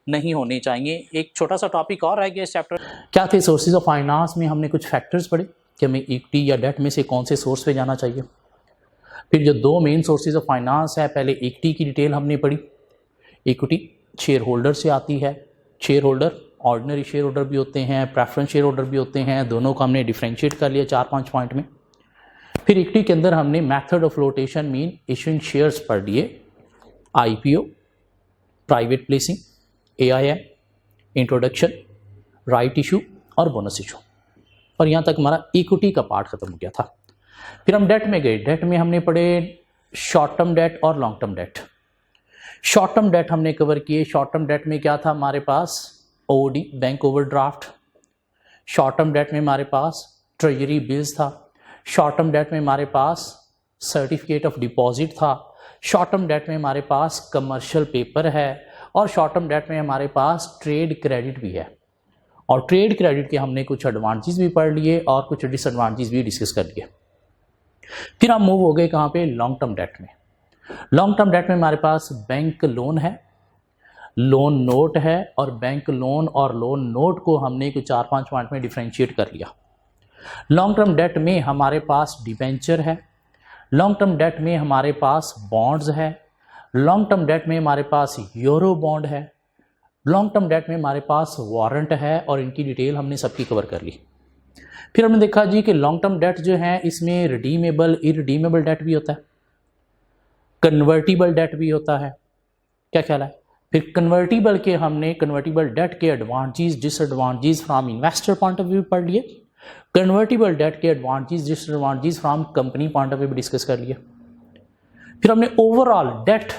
Speaker 1: नहीं होने चाहिए। एक छोटा सा टॉपिक और रह गया इस चैप्टर। क्या थे सोर्सेज ऑफ फाइनेंस में? हमने कुछ फैक्टर्स पढ़े कि हमें इक्विटी या डेट में से कौन से सोर्स पे जाना चाहिए। फिर जो दो मेन सोर्सेज ऑफ फाइनेंस है, पहले इक्विटी की डिटेल हमने पढ़ी। इक्विटी शेयर होल्डर से आती है। Share holder ordinary share holder भी होते हैं, प्रेफरेंस शेयर होल्डर भी होते हैं, दोनों को हमने डिफ्रेंशिएट कर लिया 4-5 पॉइंट में। फिर इक्विटी के अंदर हमने method of flotation mean issuing shares पढ़ लिए, IPO, private placing, AIM, introduction, right issue और बोनस इशू, और यहाँ तक हमारा इक्विटी का पार्ट खत्म हो गया था। फिर हम डेट में गए। डेट में हमने पढ़े शॉर्ट टर्म डेट और long term debt. Short term debt हमने कवर किए। शॉर्ट टर्म डेट में क्या था हमारे पास, OD bank overdraft. Short term debt में हमारे पास ट्रेजरी बिल्स था। शॉर्ट टर्म डेट में हमारे पास सर्टिफिकेट ऑफ डिपॉजिट था। शॉर्ट टर्म डेट में हमारे पास कमर्शियल पेपर है और शॉर्ट टर्म डेट में हमारे पास ट्रेड क्रेडिट भी है। और ट्रेड क्रेडिट के हमने कुछ एडवांटेजेस भी पढ़ लिए और कुछ डिसएडवांटेजेस भी डिस्कस कर लिए। फिर हम मूव हो गए कहाँ पे, लॉन्ग टर्म डेट में। लॉन्ग टर्म डेट में हमारे पास बैंक लोन है, लोन नोट है, और बैंक लोन और लोन नोट को हमने कुछ 4-5 पॉइंट में डिफरेंशिएट कर लिया। लॉन्ग टर्म डेट में हमारे पास डिबेंचर है, लॉन्ग टर्म डेट में हमारे पास बॉन्ड्स है, लॉन्ग टर्म डेट में हमारे पास यूरो बॉन्ड है, लॉन्ग टर्म डेट में हमारे पास वारंट है, और इनकी डिटेल हमने सबकी कवर कर ली। फिर हमने देखा जी कि लॉन्ग टर्म डेट जो है इसमें रिडीमेबल इरिडीमेबल डेट भी होता है, कन्वर्टिबल डेट भी होता है। क्या ख्याल है? फिर कन्वर्टिबल के हमने कन्वर्टिबल डेट के advantage disadvantage from investor point of view पढ़ लिए। कन्वर्टिबल डेट के advantage disadvantage from company point of view भी डिस्कस कर लिए। फिर हमने ओवरऑल डेट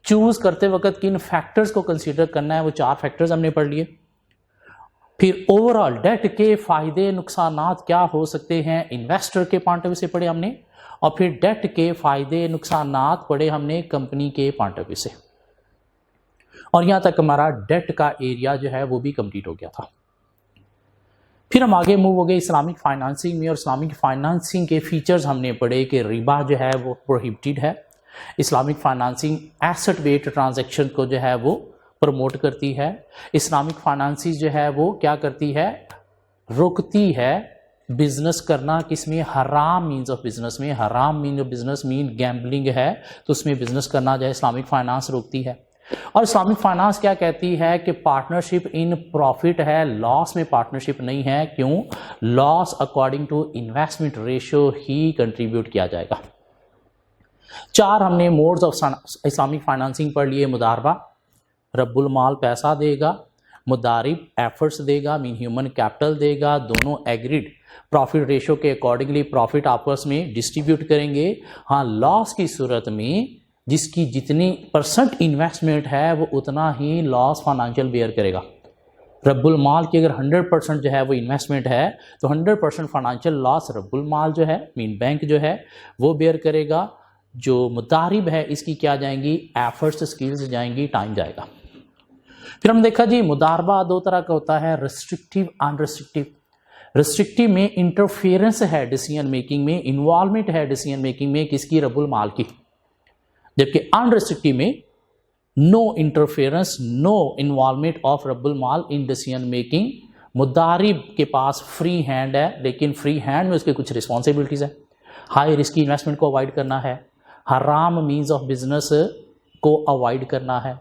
Speaker 1: चूज करते वक्त किन फैक्टर्स को कंसीडर करना है, वो 4 फैक्टर्स हमने पढ़ लिए। फिर ओवरऑल डेट के फायदे नुकसानात क्या हो सकते हैं इन्वेस्टर के पॉइंट ऑफ व्यू से पढ़े हमने, और फिर डेट के फायदे नुकसानात पढ़े हमने कंपनी के पॉइंट ऑफ व्यू से। और यहां तक हमारा डेट का एरिया जो है वो भी कंप्लीट हो गया था। फिर हम आगे मूव हो गए इस्लामिक फाइनेंसिंग में, और इस्लामिक फाइनेंसिंग के फीचर्स हमने पढ़े कि रिबा जो है वो प्रोहिबिटेड है। Islamic financing asset based transaction को जो है वो प्रमोट करती है। इस्लामिक फाइनेंसिंग जो है वो क्या करती है, रोकती है बिजनेस करना, किसमें, हराम मीन्स ऑफ बिजनेस में। हराम mean of business mean gambling है, तो उसमें बिजनेस करना जो है इस्लामिक फाइनेंस रोकती है। और इस्लामिक फाइनेंस क्या कहती है कि पार्टनरशिप इन प्रॉफिट है, लॉस में पार्टनरशिप नहीं है। क्यों? Loss according to investment ratio ही कंट्रीब्यूट किया जाएगा। 4 हमने मोड्स ऑफ इस्लामिक फाइनेंसिंग पढ़ लिए। मुदारबा, रब्बुल माल पैसा देगा, मुदारिब एफर्ट्स देगा मीन ह्यूमन कैपिटल देगा, दोनों एग्रीड प्रॉफिट रेशियो के अकॉर्डिंगली प्रॉफिट आपस में डिस्ट्रीब्यूट करेंगे। हाँ, लॉस की सूरत में जिसकी जितनी % इन्वेस्टमेंट है वो उतना ही लॉस फाइनेंशियल बेयर करेगा। रब्बुल माल की अगर 100% जो है वो इन्वेस्टमेंट है तो 100% फाइनेंशियल लॉस रब्बुल माल जो है मीन बैंक जो है वो बेयर करेगा। जो मुदारिब है इसकी क्या जाएंगी, एफर्ट्स स्किल्स जाएंगी, टाइम जाएगा। फिर हम देखा जी मुदारबा 2 तरह का होता है, रिस्ट्रिक्टिव अनरिस्ट्रिक्टिव। रिस्ट्रिक्टिव में इंटरफेरेंस है डिसीजन मेकिंग में, इन्वॉल्वमेंट है डिसीजन मेकिंग में किसकी, रब्बुल माल की। जबकि अनरिस्ट्रिक्टिव में no interference, no involvement of रब्बुल माल इन डिसीजन मेकिंग। मुदारिब के पास फ्री हैंड है, लेकिन फ्री हैंड में उसके कुछ रिस्पॉन्सिबिलिटीज है। हाई रिस्क इन्वेस्टमेंट को अवॉइड करना है, हराम मीन्स ऑफ बिजनेस को अवॉइड करना है।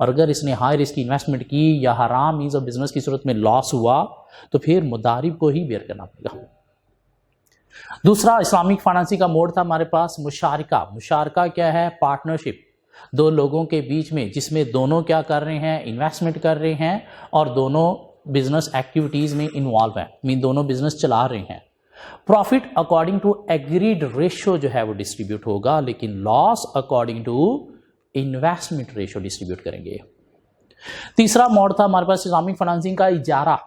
Speaker 1: और अगर इसने हाई रिस्क इन्वेस्टमेंट की या हराम मीन्स ऑफ बिजनेस की सूरत में लॉस हुआ तो फिर मुदारिब को ही बेयर करना पड़ेगा। दूसरा इस्लामिक फाइनेंसिंग का मोड था हमारे पास मुशारका। मुशारका क्या है, पार्टनरशिप 2 लोगों के बीच में, जिसमें दोनों क्या कर रहे हैं, इन्वेस्टमेंट कर रहे हैं और दोनों बिजनेस एक्टिविटीज में इन्वॉल्व हैं, मीन दोनों बिजनेस चला रहे हैं। Profit according to agreed ratio जो है वो डिस्ट्रीब्यूट होगा, लेकिन loss according to investment ratio distribute करेंगे। तीसरा मोड था हमारे पास इस्लामिक फाइनेंसिंग का इजारा।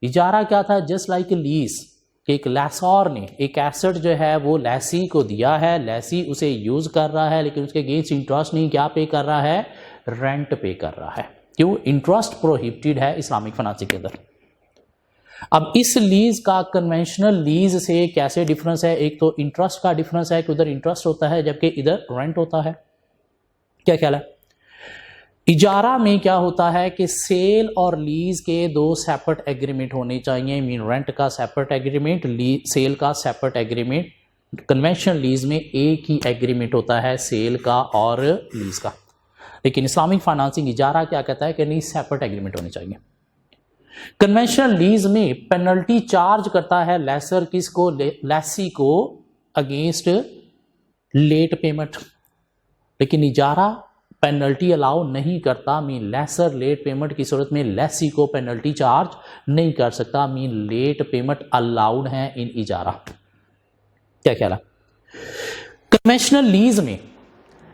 Speaker 1: इजारा क्या था, जस्ट लाइक लीज, एक लैसॉर ने एक एसेट जो है वो लैसी को दिया है, लैसी उसे यूज कर रहा है, लेकिन उसके अगेंस्ट इंटरेस्ट नहीं क्या पे कर रहा है, रेंट पे कर रहा है। क्यों? इंटरेस्ट प्रोहिबिटेड है इस्लामिक फाइनेंसिंग के अंदर। अब इस लीज का कन्वेंशनल लीज से कैसे डिफरेंस है, एक तो इंटरेस्ट का डिफरेंस है कि उधर इंटरेस्ट होता है जबकि इधर रेंट होता है। क्या ख्याल है? इजारा में क्या होता है कि सेल और लीज के 2 सेपरेट एग्रीमेंट होने चाहिए, मीन रेंट का सेपरेट एग्रीमेंट, सेल का सेपरेट एग्रीमेंट। कन्वेंशनल लीज में एक ही एग्रीमेंट होता है सेल का और लीज का, लेकिन इस्लामिक फाइनेंसिंग इजारा क्या कहता है कि नहीं, सेपरेट एग्रीमेंट होने चाहिए। कन्वेंशनल लीज में पेनल्टी चार्ज करता है लेसर किसको, लैसी को, अगेंस्ट लेट पेमेंट, लेकिन इजारा पेनल्टी अलाउ नहीं करता, मीन लेसर लेट पेमेंट की सूरत में लैसी को पेनल्टी चार्ज नहीं कर सकता, मीन लेट पेमेंट अलाउड है इन इजारा। क्या ख्याल है? कन्वेंशनल लीज में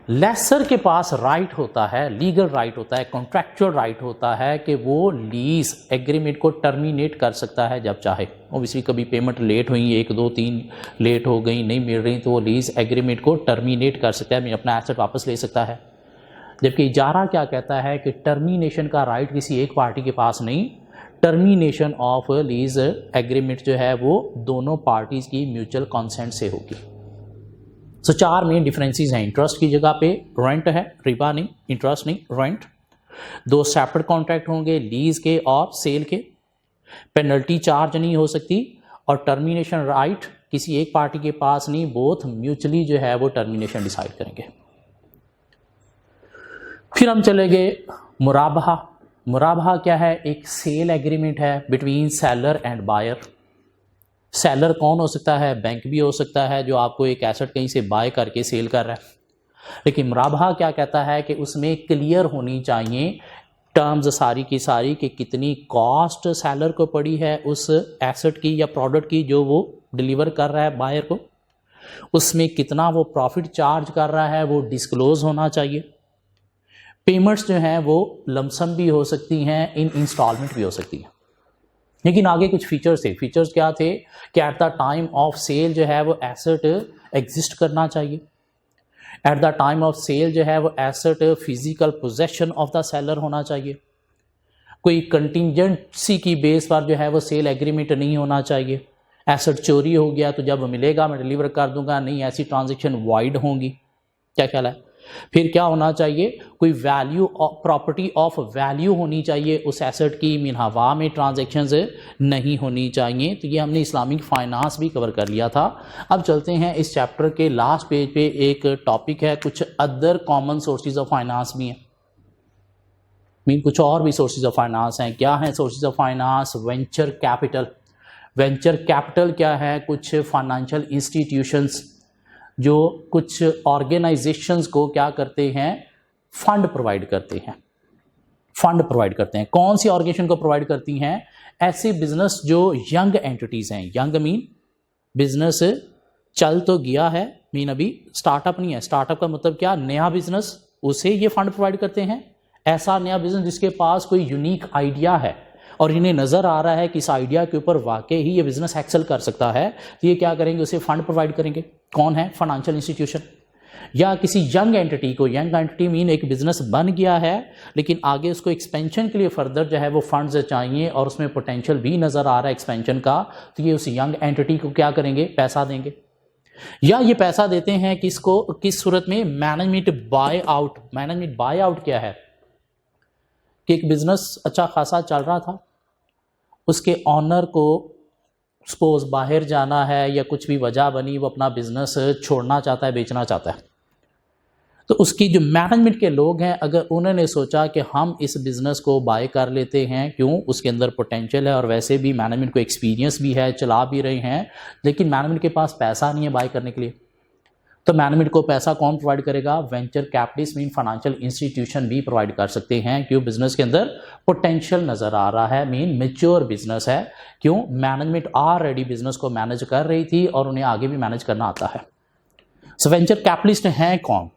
Speaker 1: लेसर के पास राइट होता है, लीगल राइट होता है, कॉन्ट्रैक्चुअल राइट होता है कि वो लीज एग्रीमेंट को टर्मिनेट कर सकता है जब चाहे। ओबियसली कभी पेमेंट लेट हुई, 1 2 3 लेट हो गई, नहीं मिल रही, तो वो लीज एग्रीमेंट को टर्मिनेट कर सकता है, अपना एसेट वापस ले सकता है। जबकि इजारा क्या कहता है कि टर्मिनेशन का राइट किसी एक पार्टी के पास नहीं, टर्मिनेशन ऑफ लीज एग्रीमेंट जो है वो दोनों पार्टीज की म्यूचुअल कंसेंट से होगी। सो 4 मेन डिफरेंसेस हैं। इंटरेस्ट की जगह पे रेंट है, रिबा नहीं, इंटरेस्ट नहीं, रेंट। 2 सेपरेट कॉन्ट्रैक्ट होंगे, लीज के और सेल के। पेनल्टी चार्ज नहीं हो सकती, और टर्मिनेशन राइट किसी एक पार्टी के पास नहीं, बोथ म्यूचुअली जो है वो टर्मिनेशन डिसाइड करेंगे। फिर हम चले गए मुराबहा। मुराबहा क्या है? एक सेल एग्रीमेंट है between seller and buyer. Seller कौन हो सकता है? बैंक भी हो सकता है जो आपको एक एसेट कहीं से बाय करके सेल कर रहा है। लेकिन मुराबहा क्या कहता है कि उसमें क्लियर होनी चाहिए टर्म्स सारी की सारी कि कितनी कॉस्ट सेलर को पड़ी है उस एसेट की या प्रोडक्ट की जो वो डिलीवर कर रहा है बायर को, उसमें कितना वो प्रॉफिट चार्ज कर रहा है वो डिस्क्लोज होना चाहिए। पेमेंट्स जो हैं वो लमसम भी हो सकती हैं, इन इंस्टॉलमेंट भी हो सकती हैं। लेकिन आगे कुछ फीचर्स थे। फीचर्स क्या थे कि at the time of sale जो है वो एसेट एग्जिस्ट करना चाहिए। At the time of sale जो है वो asset physical possession of the seller होना चाहिए। कोई कंटिजेंसी की बेस पर जो है वो सेल एग्रीमेंट नहीं होना चाहिए। एसेट चोरी हो गया तो जब मिलेगा मैं डिलीवर कर दूंगा, नहीं, ऐसी ट्रांजेक्शन वाइड होंगी। क्या ख्याल है? फिर क्या होना चाहिए? कोई वैल्यू, प्रॉपर्टी ऑफ वैल्यू होनी चाहिए उस एसेट की, मीन हवा में ट्रांजैक्शंस नहीं होनी चाहिए। तो ये हमने इस्लामिक फाइनेंस भी कवर कर लिया था। अब चलते हैं इस चैप्टर के लास्ट पेज पे, एक टॉपिक है कुछ other common sources of finance भी हैं, मीन कुछ और भी सोर्सेज ऑफ फाइनेंस हैं। क्या है sources of finance? Venture capital. Venture capital क्या है? कुछ फाइनेंशियल इंस्टीट्यूशंस जो कुछ ऑर्गेनाइजेशंस को क्या करते हैं? फंड प्रोवाइड करते हैं। फंड प्रोवाइड करते हैं। कौन सी ऑर्गेनाइजेशन को प्रोवाइड करती हैं? ऐसी बिजनेस जो यंग एंटिटीज हैं। यंग मीन बिजनेस चल तो गया है, मीन अभी स्टार्टअप नहीं है। स्टार्टअप का मतलब क्या? नया बिजनेस, उसे ये फंड प्रोवाइड करते हैं। ऐसा नया बिजनेस जिसके पास कोई यूनिक आइडिया है और इन्हें नज़र आ रहा है कि इस आइडिया के ऊपर वाकई ही ये बिजनेस एक्सेल कर सकता है, तो ये क्या करेंगे? उसे फंड प्रोवाइड करेंगे। कौन है? Financial institution. या किसी यंग एंटिटी को, यंग एंटिटी मीन एक बिजनेस बन गया है लेकिन आगे उसको एक्सपेंशन के लिए फर्दर जो है वो फंड्स चाहिए और उसमें पोटेंशियल भी नज़र आ रहा है एक्सपेंशन का, तो ये उस यंग एंटिटी को क्या करेंगे? पैसा देंगे। या ये पैसा देते हैं किसको? किस सूरत में? Management buy out. Management buy out क्या है कि एक बिजनेस अच्छा खासा चल रहा था, उसके ऑनर को सपोज बाहर जाना है या कुछ भी वजह बनी, वो अपना बिजनेस छोड़ना चाहता है, बेचना चाहता है, तो उसकी जो मैनेजमेंट के लोग हैं अगर उन्होंने सोचा कि हम इस बिज़नेस को बाय कर लेते हैं, क्यों? उसके अंदर पोटेंशियल है और वैसे भी मैनेजमेंट को एक्सपीरियंस भी है, चला भी रहे हैं, लेकिन मैनेजमेंट के पास पैसा नहीं है बाय करने के लिए, तो मैनेजमेंट को पैसा कौन प्रोवाइड करेगा? Venture capitalist mean financial institution भी प्रोवाइड कर सकते हैं। क्यों? बिजनेस के अंदर पोटेंशियल नज़र आ रहा है, मीन मेच्योर बिजनेस है। क्यों? मैनेजमेंट ऑलरेडी बिजनेस को मैनेज कर रही थी और उन्हें आगे भी मैनेज करना आता है। सो वेंचर कैपिटलिस्ट हैं कौन?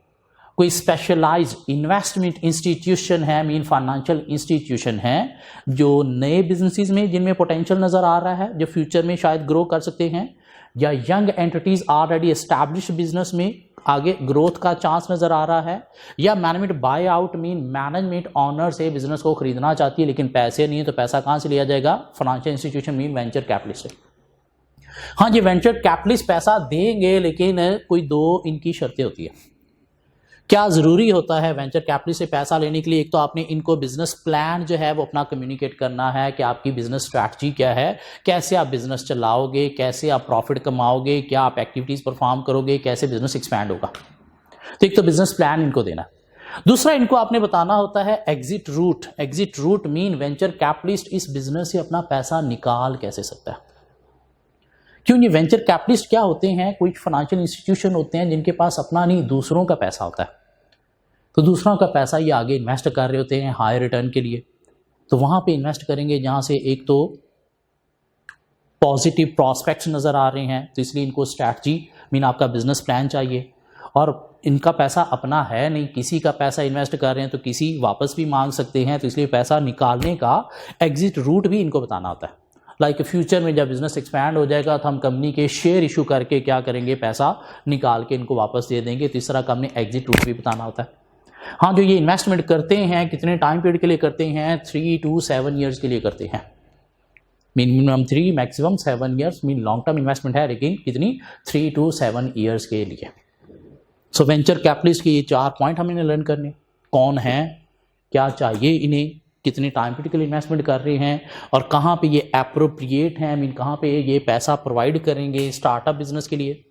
Speaker 1: कोई स्पेशलाइज्ड इन्वेस्टमेंट इंस्टीट्यूशन है, मीन फाइनेंशियल इंस्टीट्यूशन है जो नए बिजनेसेस में जिनमें पोटेंशियल नज़र आ रहा है, जो फ्यूचर में शायद ग्रो कर सकते हैं, या young entities already established business में आगे ग्रोथ का चांस नजर आ रहा है, या management buy out mean management owner से बिजनेस को खरीदना चाहती है लेकिन पैसे नहीं है, तो पैसा कहां से लिया जाएगा? Financial institution mean venture capitalist है। हाँ, ये वेंचर कैपिटलिस्ट पैसा देंगे लेकिन कोई 2 इनकी शर्तें होती है। क्या ज़रूरी होता है वेंचर कैपिटलिस्ट से पैसा लेने के लिए? एक तो आपने इनको बिजनेस प्लान जो है वो अपना कम्युनिकेट करना है कि आपकी बिजनेस स्ट्रैटेजी क्या है, कैसे आप बिजनेस चलाओगे, कैसे आप प्रॉफिट कमाओगे, क्या आप एक्टिविटीज़ परफॉर्म करोगे, कैसे बिजनेस एक्सपैंड होगा। तो एक तो बिजनेस प्लान इनको देना। दूसरा, इनको आपने बताना होता है exit root. Exit root mean venture capitalist इस बिजनेस से अपना पैसा निकाल कैसे सकता है। क्यों? ये वेंचर कैपिटलिस्ट क्या होते हैं? कुछ फाइनेंशियल इंस्टीट्यूशन होते हैं जिनके पास अपना नहीं दूसरों का पैसा होता है, तो दूसरों का पैसा ये आगे इन्वेस्ट कर रहे होते हैं हाई रिटर्न के लिए, तो वहाँ पे इन्वेस्ट करेंगे जहाँ से एक तो पॉजिटिव प्रॉस्पेक्ट्स नज़र आ रहे हैं, तो इसलिए इनको स्ट्रैटेजी मीन आपका बिजनेस प्लान चाहिए, और इनका पैसा अपना है नहीं, किसी का पैसा इन्वेस्ट कर रहे हैं तो किसी वापस भी मांग सकते हैं, तो इसलिए पैसा निकालने का एग्जिट रूट भी इनको बताना होता है। लाइक फ्यूचर में जब बिजनेस एक्सपैंड हो जाएगा तो हम कंपनी के शेयर इशू करके क्या करेंगे, पैसा निकाल के इनको वापस दे देंगे। तीसरा काम ने एग्जिट रूट भी बताना होता है। हाँ, जो ये इन्वेस्टमेंट करते हैं कितने टाइम पीरियड के लिए करते हैं, 3 to 7 ईयर्स के लिए करते हैं। Minimum 3 maximum 7 years mean long term investment है, लेकिन कितनी 3 to 7 ईयर्स के लिए। सो वेंचर कैपिटलिस्ट के ये 4 पॉइंट हमें लर्न करने, कौन है, क्या चाहिए इन्हें, कितने टाइम पीरियड के लिए इन्वेस्टमेंट कर रहे हैं और कहाँ पे ये एप्रोप्रिएट है, मीन कहाँ पे ये पैसा प्रोवाइड करेंगे स्टार्टअप बिजनेस के लिए,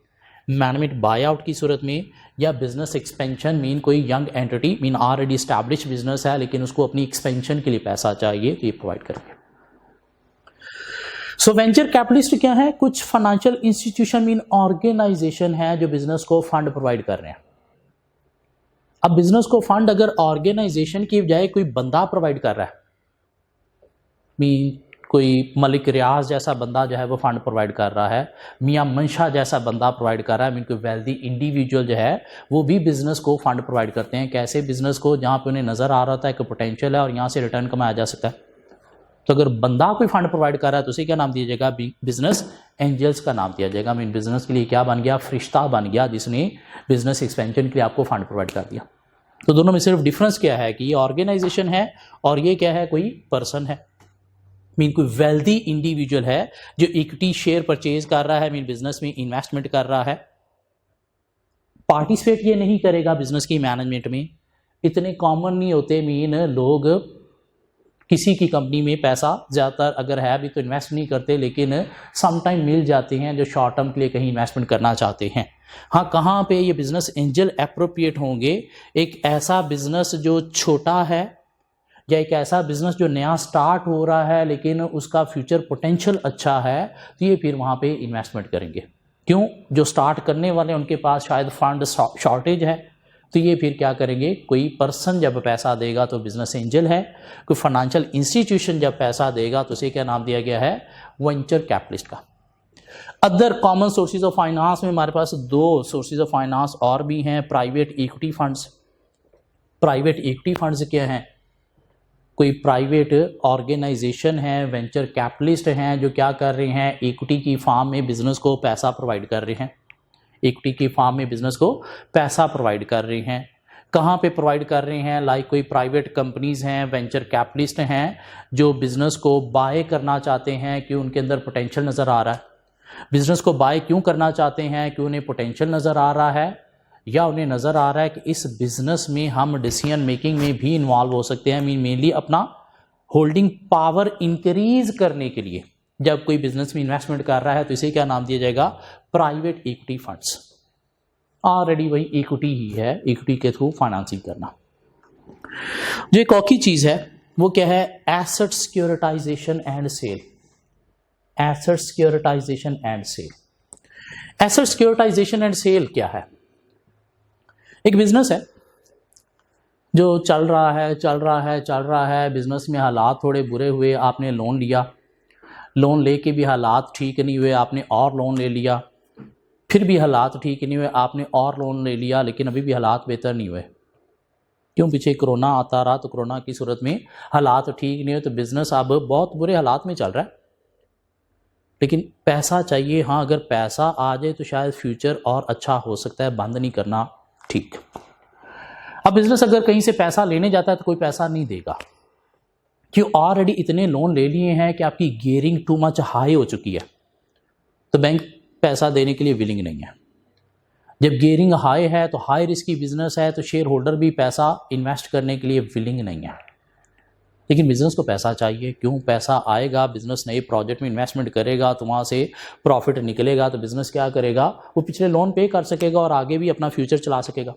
Speaker 1: मैनेजमेंट बाय आउट की सूरत में, या बिजनेस एक्सपेंशन मीन कोई young entity mean already establish business है लेकिन उसको अपनी एक्सपेंशन के लिए पैसा चाहिए तो ये प्रोवाइड करेंगे। सो वेंचर कैपिटलिस्ट क्या है, कुछ फाइनेंशियल इंस्टीट्यूशन मीन ऑर्गेनाइजेशन है जो बिजनेस को फंड प्रोवाइड कर रहे हैं। अब बिजनेस को फंड अगर ऑर्गेनाइजेशन की बजाय कोई बंदा प्रोवाइड कर रहा है, मीन कोई मलिक रियाज जैसा बंदा जो है वो फंड प्रोवाइड कर रहा है, मियां मंशा जैसा बंदा प्रोवाइड कर रहा है, मीन कोई वेल्दी इंडिविजुअल जो है वो भी बिजनेस को फंड प्रोवाइड करते हैं। कैसे, बिजनेस को जहाँ पे उन्हें नज़र आ रहा था कि पोटेंशियल है और यहाँ से रिटर्न कमाया जा सकता है। तो अगर बंदा कोई फंड प्रोवाइड कर रहा है तो उसे क्या नाम दिया जाएगा, बिजनेस एंजल्स का नाम दिया जाएगा। मीन बिजनेस के लिए क्या बन गया, फरिश्ता बन गया जिसने बिजनेस एक्सपेंशन के लिए आपको फंड प्रोवाइड कर दिया। तो दोनों में सिर्फ डिफरेंस क्या है कि ये ऑर्गेनाइजेशन है और ये क्या है, कोई पर्सन है। मीन कोई वेल्दी इंडिविजुअल है जो इक्विटी शेयर परचेज कर रहा है, मीन बिजनेस में इन्वेस्टमेंट कर रहा है। पार्टिसिपेट ये नहीं करेगा बिजनेस की मैनेजमेंट में, इतने कॉमन नहीं होते। मीन लोग किसी की कंपनी में पैसा ज़्यादातर अगर है अभी तो इन्वेस्ट नहीं करते, लेकिन समटाइम मिल जाते हैं जो शॉर्ट टर्म के लिए कहीं इन्वेस्टमेंट करना चाहते हैं। हाँ, कहाँ पे ये बिजनेस एंजल एप्रोप्रिएट होंगे, एक ऐसा बिजनेस जो छोटा है या एक ऐसा बिजनेस जो नया स्टार्ट हो रहा है लेकिन उसका फ्यूचर पोटेंशियल अच्छा है, तो ये फिर वहाँ पे इन्वेस्टमेंट करेंगे। क्यों, जो स्टार्ट करने वाले उनके पास शायद फंड शॉर्टेज है, तो ये फिर क्या करेंगे, कोई पर्सन जब पैसा देगा तो बिजनेस एंजल है, कोई फाइनेंशियल इंस्टीट्यूशन जब पैसा देगा तो उसे क्या नाम दिया गया है, वेंचर कैपिटलिस्ट का। Other common sources of finance में हमारे पास 2 सोर्सेज ऑफ फाइनेंस और भी हैं, private equity funds. Private equity funds क्या हैं, कोई प्राइवेट ऑर्गेनाइजेशन है, वेंचर कैपिटलिस्ट हैं जो क्या कर रहे हैं, इक्विटी की फॉर्म में बिजनेस को पैसा प्रोवाइड कर रहे हैं। इक्विटी की फॉर्म में बिजनेस को पैसा प्रोवाइड कर रहे हैं। कहाँ पे प्रोवाइड कर रहे हैं, लाइक कोई प्राइवेट कंपनीज हैं, वेंचर कैपिटलिस्ट हैं जो बिजनेस को बाय करना चाहते हैं कि उनके अंदर पोटेंशियल नज़र आ रहा है। बिजनेस को बाय क्यों करना चाहते हैं, कि उन्हें पोटेंशियल नज़र आ रहा है या उन्हें नज़र आ रहा है कि इस बिजनेस में हम डिसीजन मेकिंग में भी इन्वॉल्व हो सकते हैं। मीन मेनली अपना होल्डिंग पावर इंक्रीज करने के लिए जब कोई बिजनेस में इन्वेस्टमेंट कर रहा है तो इसे क्या नाम दिया जाएगा, प्राइवेट इक्विटी फंड्स। ऑलरेडी वही इक्विटी ही है, इक्विटी के थ्रू फाइनेंसिंग करना। जो एक और की चीज है वो क्या है, asset securitisation and sale. Asset securitisation and sale. Asset securitisation and sale क्या है, एक बिजनेस है जो चल रहा है, बिजनेस में हालात थोड़े बुरे हुए, आपने लोन लिया, लोन लेके भी हालात ठीक नहीं हुए, आपने और लोन ले लिया, फिर भी हालात ठीक नहीं हुए, आपने और लोन ले लिया, लेकिन अभी भी हालात बेहतर नहीं हुए। क्यों, पीछे कोरोना आता रहा तो कोरोना की सूरत में हालात ठीक नहीं हुए, तो बिजनेस अब बहुत बुरे हालात में चल रहा है, लेकिन पैसा चाहिए। हाँ, अगर पैसा आ जाए तो शायद फ्यूचर और अच्छा हो सकता है, बंद नहीं करना ठीक। अब बिजनेस अगर कहीं से पैसा लेने जाता है तो कोई पैसा नहीं देगा, क्यों, ऑलरेडी इतने लोन ले लिए हैं कि आपकी गियरिंग टू मच हाई हो चुकी है, तो बैंक पैसा देने के लिए विलिंग नहीं है। जब गियरिंग हाई है तो हाई रिस्की बिजनेस है, तो शेयर होल्डर भी पैसा इन्वेस्ट करने के लिए विलिंग नहीं है। लेकिन बिजनेस को पैसा चाहिए, क्यों, पैसा आएगा, बिजनेस नए प्रोजेक्ट में इन्वेस्टमेंट करेगा तो वहाँ से प्रॉफिट निकलेगा, तो बिजनेस क्या करेगा, वो पिछले लोन पे कर सकेगा और आगे भी अपना फ्यूचर चला सकेगा।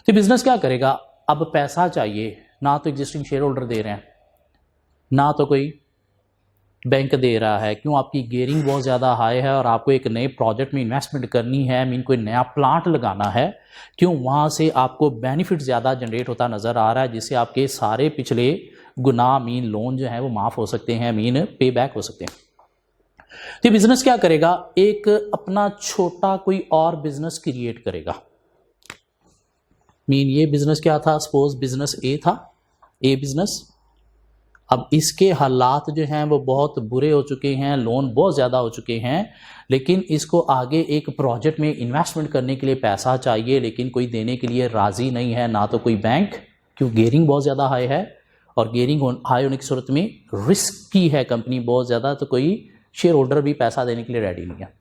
Speaker 1: तो बिजनेस क्या करेगा, अब पैसा चाहिए, ना तो एग्जिस्टिंग शेयर होल्डर दे रहे हैं, ना तो कोई बैंक दे रहा है। क्यों, आपकी गियरिंग बहुत ज़्यादा हाई है और आपको एक नए प्रोजेक्ट में इन्वेस्टमेंट करनी है, मीन कोई नया प्लांट लगाना है, क्यों, वहाँ से आपको बेनिफिट ज़्यादा जनरेट होता नज़र आ रहा है, जिससे आपके सारे पिछले गुनाह मीन लोन जो है वो माफ़ हो सकते हैं, मीन पे बैक हो सकते हैं। तो बिजनेस क्या करेगा, एक अपना छोटा कोई और बिजनेस क्रिएट करेगा। मीन ये बिजनेस क्या था, सपोज बिजनेस ए था, ए बिजनेस। अब इसके हालात जो हैं वो बहुत बुरे हो चुके हैं, लोन बहुत ज़्यादा हो चुके हैं, लेकिन इसको आगे एक प्रोजेक्ट में इन्वेस्टमेंट करने के लिए पैसा चाहिए, लेकिन कोई देने के लिए राज़ी नहीं है, ना तो कोई बैंक, क्यों गेयरिंग बहुत ज़्यादा हाई है, और गेयरिंग हाई होने की सूरत में रिस्की है कंपनी बहुत ज़्यादा, तो कोई शेयर होल्डर भी पैसा देने के लिए रेडी नहीं है।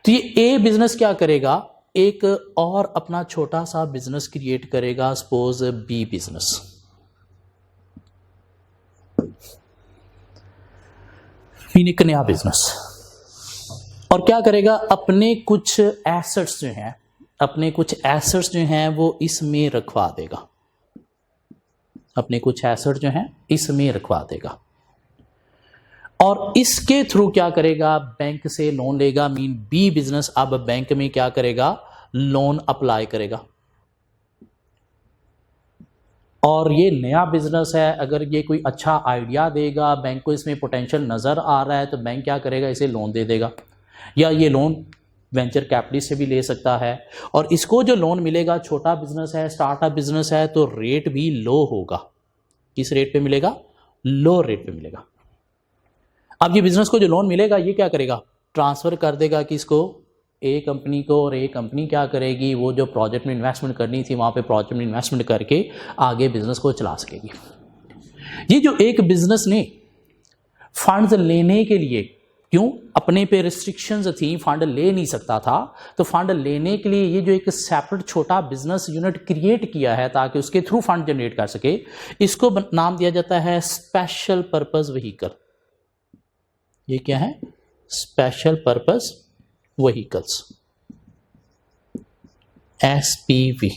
Speaker 1: तो ये ए बिजनेस क्या करेगा, एक और अपना छोटा सा बिजनेस क्रिएट करेगा, सपोज बी बिजनेस। एक नया बिजनेस, और क्या करेगा, अपने कुछ एसेट्स जो हैं, अपने कुछ एसेट्स जो हैं वो इसमें रखवा देगा, अपने कुछ एसेट जो हैं इसमें रखवा देगा, और इसके थ्रू क्या करेगा, बैंक से लोन लेगा। मीन बी बिजनेस अब बैंक में क्या करेगा, लोन अप्लाई करेगा। और ये नया बिजनेस है, अगर ये कोई अच्छा आइडिया देगा, बैंक को इसमें पोटेंशियल नज़र आ रहा है, तो बैंक क्या करेगा, इसे लोन दे देगा, या ये लोन वेंचर कैपिटलिस्ट से भी ले सकता है। और इसको जो लोन मिलेगा, छोटा बिजनेस है, स्टार्टअप बिजनेस है, तो रेट भी लो होगा। किस रेट पे मिलेगा, लो रेट पे मिलेगा। अब ये बिजनेस को जो लोन मिलेगा, ये क्या करेगा, ट्रांसफ़र कर देगा किसको, ए कंपनी को, और ए कंपनी क्या करेगी, वो जो प्रोजेक्ट में इन्वेस्टमेंट करनी थी वहाँ पे प्रोजेक्ट में इन्वेस्टमेंट करके आगे बिजनेस को चला सकेगी। ये जो एक बिजनेस ने फंड्स लेने के लिए, क्यों, अपने पे रिस्ट्रिक्शंस थी, फंड ले नहीं सकता था, तो फंड लेने के लिए ये जो एक सेपरेट छोटा बिजनेस यूनिट क्रिएट किया है ताकि उसके थ्रू फंड जनरेट कर सके, इसको नाम दिया जाता है स्पेशल पर्पस व्हीकल। ये क्या है, special purpose vehicles, SPV।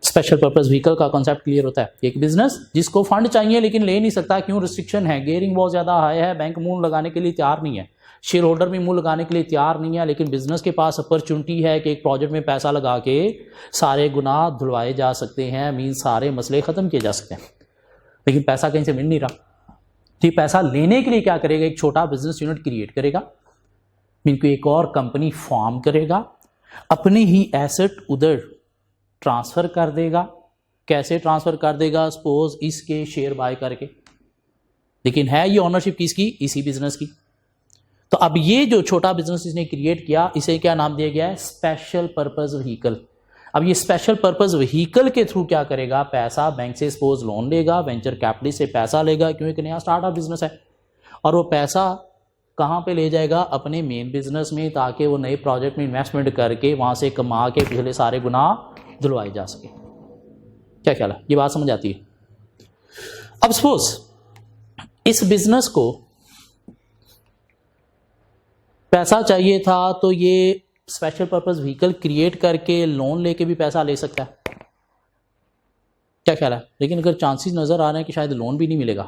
Speaker 1: Special purpose vehicle का कॉन्सेप्ट क्लियर होता है, एक बिजनेस जिसको फंड चाहिए लेकिन ले नहीं सकता, क्यों, रिस्ट्रिक्शन है, गेयरिंग बहुत ज़्यादा हाई है, बैंक मुंह लगाने के लिए तैयार नहीं है, शेयर होल्डर भी मुंह लगाने के लिए तैयार नहीं है, लेकिन बिजनेस के पास अपॉर्चुनिटी है कि एक प्रोजेक्ट में पैसा लगा के सारे गुनाह धुलवाए जा सकते हैं, मीन सारे मसले ख़त्म किए जा सकते हैं, लेकिन पैसा कहीं से मिल नहीं रहा। तो ये पैसा लेने के लिए क्या करेगा, एक छोटा बिजनेस यूनिट क्रिएट करेगा, मीन को एक और कंपनी फॉर्म करेगा, अपने ही एसेट उधर ट्रांसफ़र कर देगा। कैसे ट्रांसफ़र कर देगा, सपोज इसके शेयर बाय करके, लेकिन है ये ऑनरशिप किसकी, इसी बिजनेस की। तो अब ये जो छोटा बिजनेस इसने क्रिएट किया, इसे क्या नाम दिया गया है, स्पेशल पर्पस व्हीकल। अब ये स्पेशल पर्पस व्हीकल के थ्रू क्या करेगा, पैसा बैंक से सपोज लोन लेगा, वेंचर कैपिटलिस्ट से पैसा लेगा, क्यों, एक नया स्टार्टअप बिजनेस है, और वो पैसा कहाँ पे ले जाएगा, अपने मेन बिजनेस में, ताकि वो नए प्रोजेक्ट में इन्वेस्टमेंट करके वहाँ से कमा के पिछले सारे गुनाह धुलवाए जा सके। क्या ख्याल है, ये बात समझ आती है। अब सपोज इस बिजनेस को पैसा चाहिए था, तो ये स्पेशल पर्पस व्हीकल क्रिएट करके लोन लेके भी पैसा ले सकता है। क्या ख्याल है, लेकिन अगर चांसेस नज़र आ रहे हैं कि शायद लोन भी नहीं मिलेगा,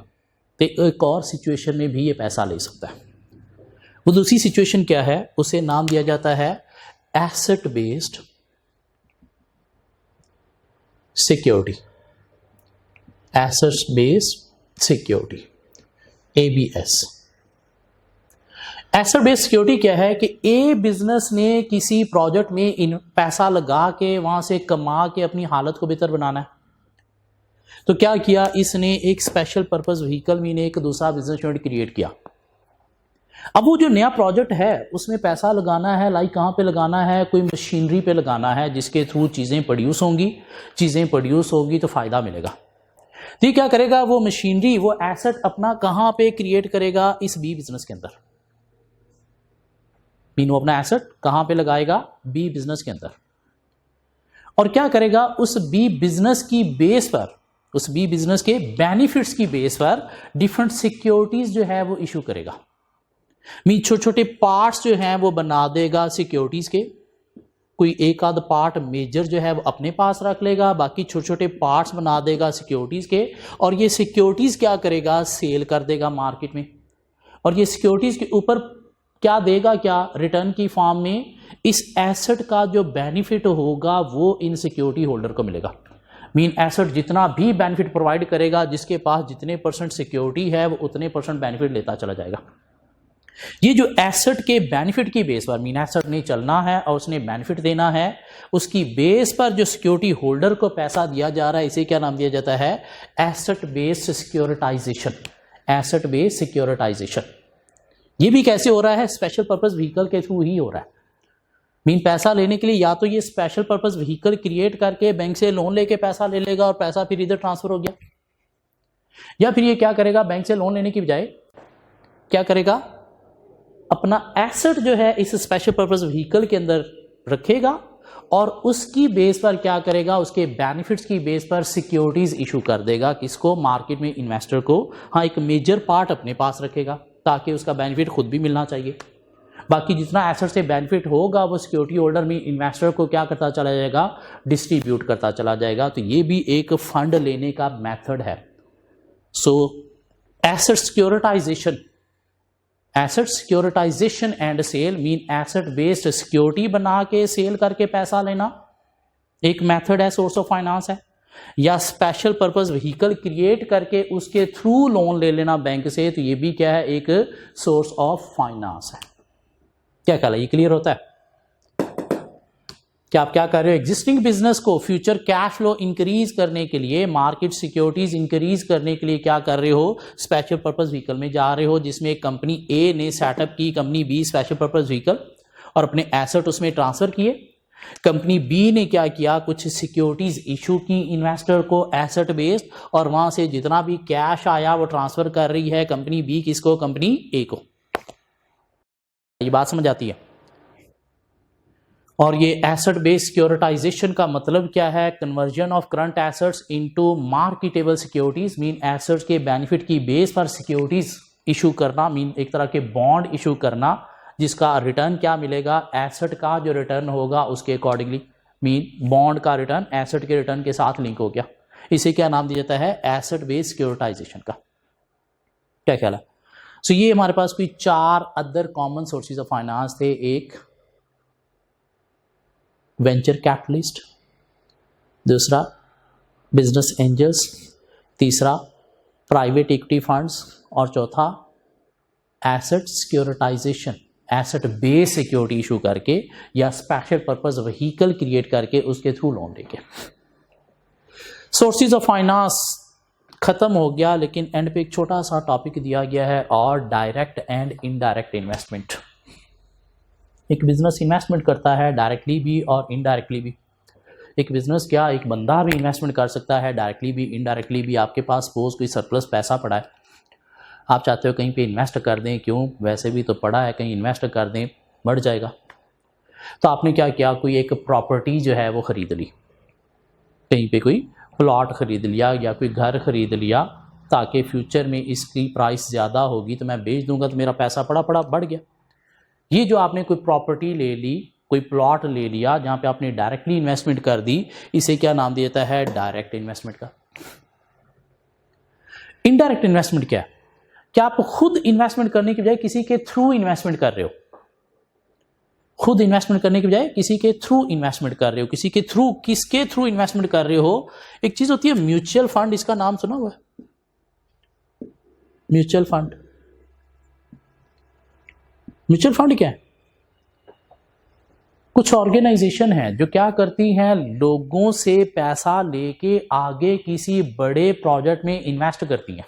Speaker 1: तो एक और सिचुएशन में भी ये पैसा ले सकता है। वो दूसरी सिचुएशन क्या है, उसे नाम दिया जाता है asset based security, asset based security, ABS। Asset based security क्या है कि ए बिजनेस ने किसी प्रोजेक्ट में पैसा लगा के वहां से कमा के अपनी हालत को बेहतर बनाना है, तो क्या किया, इसने एक स्पेशल पर्पस व्हीकल में एक दूसरा बिजनेस यूनिट क्रिएट किया। अब वो जो नया प्रोजेक्ट है उसमें पैसा लगाना है, लाइक कहाँ पे लगाना है, कोई मशीनरी पे लगाना है जिसके थ्रू चीज़ें प्रोड्यूस होंगी, चीज़ें प्रोड्यूस होगी तो फ़ायदा मिलेगा। तो क्या करेगा, वो मशीनरी, वो एसेट अपना कहाँ पे क्रिएट करेगा, इस बी बिजनेस के अंदर। मीन वो अपना एसेट कहाँ पे लगाएगा, बी बिजनेस के अंदर, और क्या करेगा, उस बी बिजनेस की बेस पर, उस बी बिजनेस के बेनिफिट्स की बेस पर डिफरेंट सिक्योरिटीज जो है वो इशू करेगा। मीन छोटे छोटे पार्ट्स जो हैं वो बना देगा सिक्योरिटीज के, कोई एक आध पार्ट मेजर जो है वो अपने पास रख लेगा, बाकी छोटे छोटे पार्ट्स बना देगा सिक्योरिटीज के, और ये सिक्योरिटीज क्या करेगा, सेल कर देगा मार्केट में, और ये सिक्योरिटीज के ऊपर क्या देगा, क्या रिटर्न की फॉर्म में इस एसेट का जो बेनिफिट होगा वो इन सिक्योरिटी होल्डर को मिलेगा। मीन एसेट जितना भी बेनिफिट प्रोवाइड करेगा, जिसके पास जितने % सिक्योरिटी है वो उतने % बेनिफिट लेता चला जाएगा। ये जो एसेट के बेनिफिट की बेस पर, मीन एसेट ने चलना है और उसने बेनिफिट देना है, उसकी बेस पर जो सिक्योरिटी होल्डर को पैसा दिया जा रहा है, इसे क्या नाम दिया जाता है? Asset based securitisation. Asset based securitisation ये भी कैसे हो रहा है? स्पेशल पर्पस व्हीकल के थ्रू ही हो रहा है। मीन पैसा लेने के लिए या तो ये स्पेशल पर्पस व्हीकल क्रिएट करके बैंक से लोन लेके पैसा ले लेगा और पैसा फिर इधर ट्रांसफर हो गया, या फिर ये क्या करेगा, बैंक से लोन लेने की बजाय क्या करेगा, अपना एसेट जो है इस स्पेशल पर्पस व्हीकल के अंदर रखेगा और उसकी बेस पर क्या करेगा, उसके बेनिफिट्स की बेस पर सिक्योरिटीज इशू कर देगा। किसको? मार्केट में इन्वेस्टर को। हाँ, एक मेजर पार्ट अपने पास रखेगा ताकि उसका बेनिफिट खुद भी मिलना चाहिए। बाकी जितना एसेट से बेनिफिट होगा वो सिक्योरिटी होल्डर में इन्वेस्टर को क्या करता चला जाएगा, डिस्ट्रीब्यूट करता चला जाएगा। तो ये भी एक फंड लेने का मेथड है। So asset securitisation, asset securitisation and sale mean asset based security बना के सेल करके पैसा लेना एक मेथड है, सोर्स ऑफ फाइनेंस है। या स्पेशल पर्पस व्हीकल क्रिएट करके उसके थ्रू लोन ले लेना बैंक से, तो ये भी क्या है, एक सोर्स ऑफ फाइनेंस है। क्या ख्याल है, ये क्लियर होता है? क्या आप क्या कर रहे हो, एग्जिस्टिंग बिजनेस को फ्यूचर कैश फ्लो इंक्रीज करने के लिए, मार्केट सिक्योरिटीज इंक्रीज करने के लिए क्या कर रहे हो, स्पेशल पर्पस व्हीकल में जा रहे हो, जिसमें कंपनी ए ने सेटअप की company B special purpose vehicle और अपने एसेट उसमें ट्रांसफर किए। कंपनी बी ने क्या किया, कुछ सिक्योरिटीज इशू की इन्वेस्टर को एसेट बेस्ड, और वहां से जितना भी कैश आया वो ट्रांसफर कर रही है कंपनी बी, किसको, कंपनी ए को। ये बात समझ आती है? और ये एसेट बेस्ड सिक्योरिटाइजेशन का मतलब क्या है, conversion of current assets into marketable securities mean assets के बेनिफिट की बेस पर सिक्योरिटीज इशू करना, मीन एक तरह के बॉन्ड इशू करना जिसका रिटर्न क्या मिलेगा, एसेट का जो रिटर्न होगा उसके अकॉर्डिंगली, मीन बॉन्ड का रिटर्न एसेट के रिटर्न के साथ लिंक हो गया। इसे क्या नाम दिया जाता है, एसेट बेस्ड सिक्योरिटाइजेशन का। क्या ख्याल है? सो ये हमारे पास कोई 4 other common sources of finance थे। एक वेंचर कैपिटलिस्ट, दूसरा बिजनेस एंजल्स, तीसरा प्राइवेट इक्विटी फंड्स, और चौथा asset securitisation, asset based security issue करके या स्पेशल पर्पस व्हीकल क्रिएट करके उसके थ्रू लोन लेके। सोर्सेज ऑफ फाइनेंस खत्म हो गया, लेकिन एंड पे एक छोटा सा टॉपिक दिया गया है, और डायरेक्ट एंड इनडायरेक्ट इन्वेस्टमेंट। एक बिजनेस इन्वेस्टमेंट करता है डायरेक्टली भी और इनडायरेक्टली भी। एक बिजनेस क्या, एक बंदा भी इन्वेस्टमेंट कर सकता है डायरेक्टली भी इनडायरेक्टली भी। आपके पास सपोज कोई सरप्लस पैसा पड़ा है, आप चाहते हो कहीं पे इन्वेस्ट कर दें, क्यों, वैसे भी तो पड़ा है, कहीं इन्वेस्ट कर दें, बढ़ जाएगा। तो आपने क्या किया, कोई एक प्रॉपर्टी जो है वो खरीद ली, कहीं पे कोई प्लॉट खरीद लिया या कोई घर खरीद लिया, ताकि फ्यूचर में इसकी प्राइस ज़्यादा होगी तो मैं बेच दूंगा तो मेरा पैसा पड़ा पड़ा बढ़ गया। ये जो आपने कोई प्रॉपर्टी ले ली, कोई प्लॉट ले लिया जहाँ पे आपने डायरेक्टली इन्वेस्टमेंट कर दी, इसे क्या नाम दिया जाता है, डायरेक्ट इन्वेस्टमेंट का। इनडायरेक्ट इन्वेस्टमेंट क्या है, क्या आप खुद इन्वेस्टमेंट करने की बजाय किसी के थ्रू इन्वेस्टमेंट कर रहे हो, खुद इन्वेस्टमेंट करने के बजाय किसी के थ्रू इन्वेस्टमेंट कर रहे हो, किसी के थ्रू, किसके थ्रू इन्वेस्टमेंट कर रहे हो। एक चीज होती है म्यूचुअल फंड, इसका नाम सुना हुआ है, म्यूचुअल फंड। म्यूचुअल फंड क्या है, कुछ ऑर्गेनाइजेशन है जो क्या करती हैं, लोगों से पैसा लेके आगे किसी बड़े प्रोजेक्ट में इन्वेस्ट करती हैं।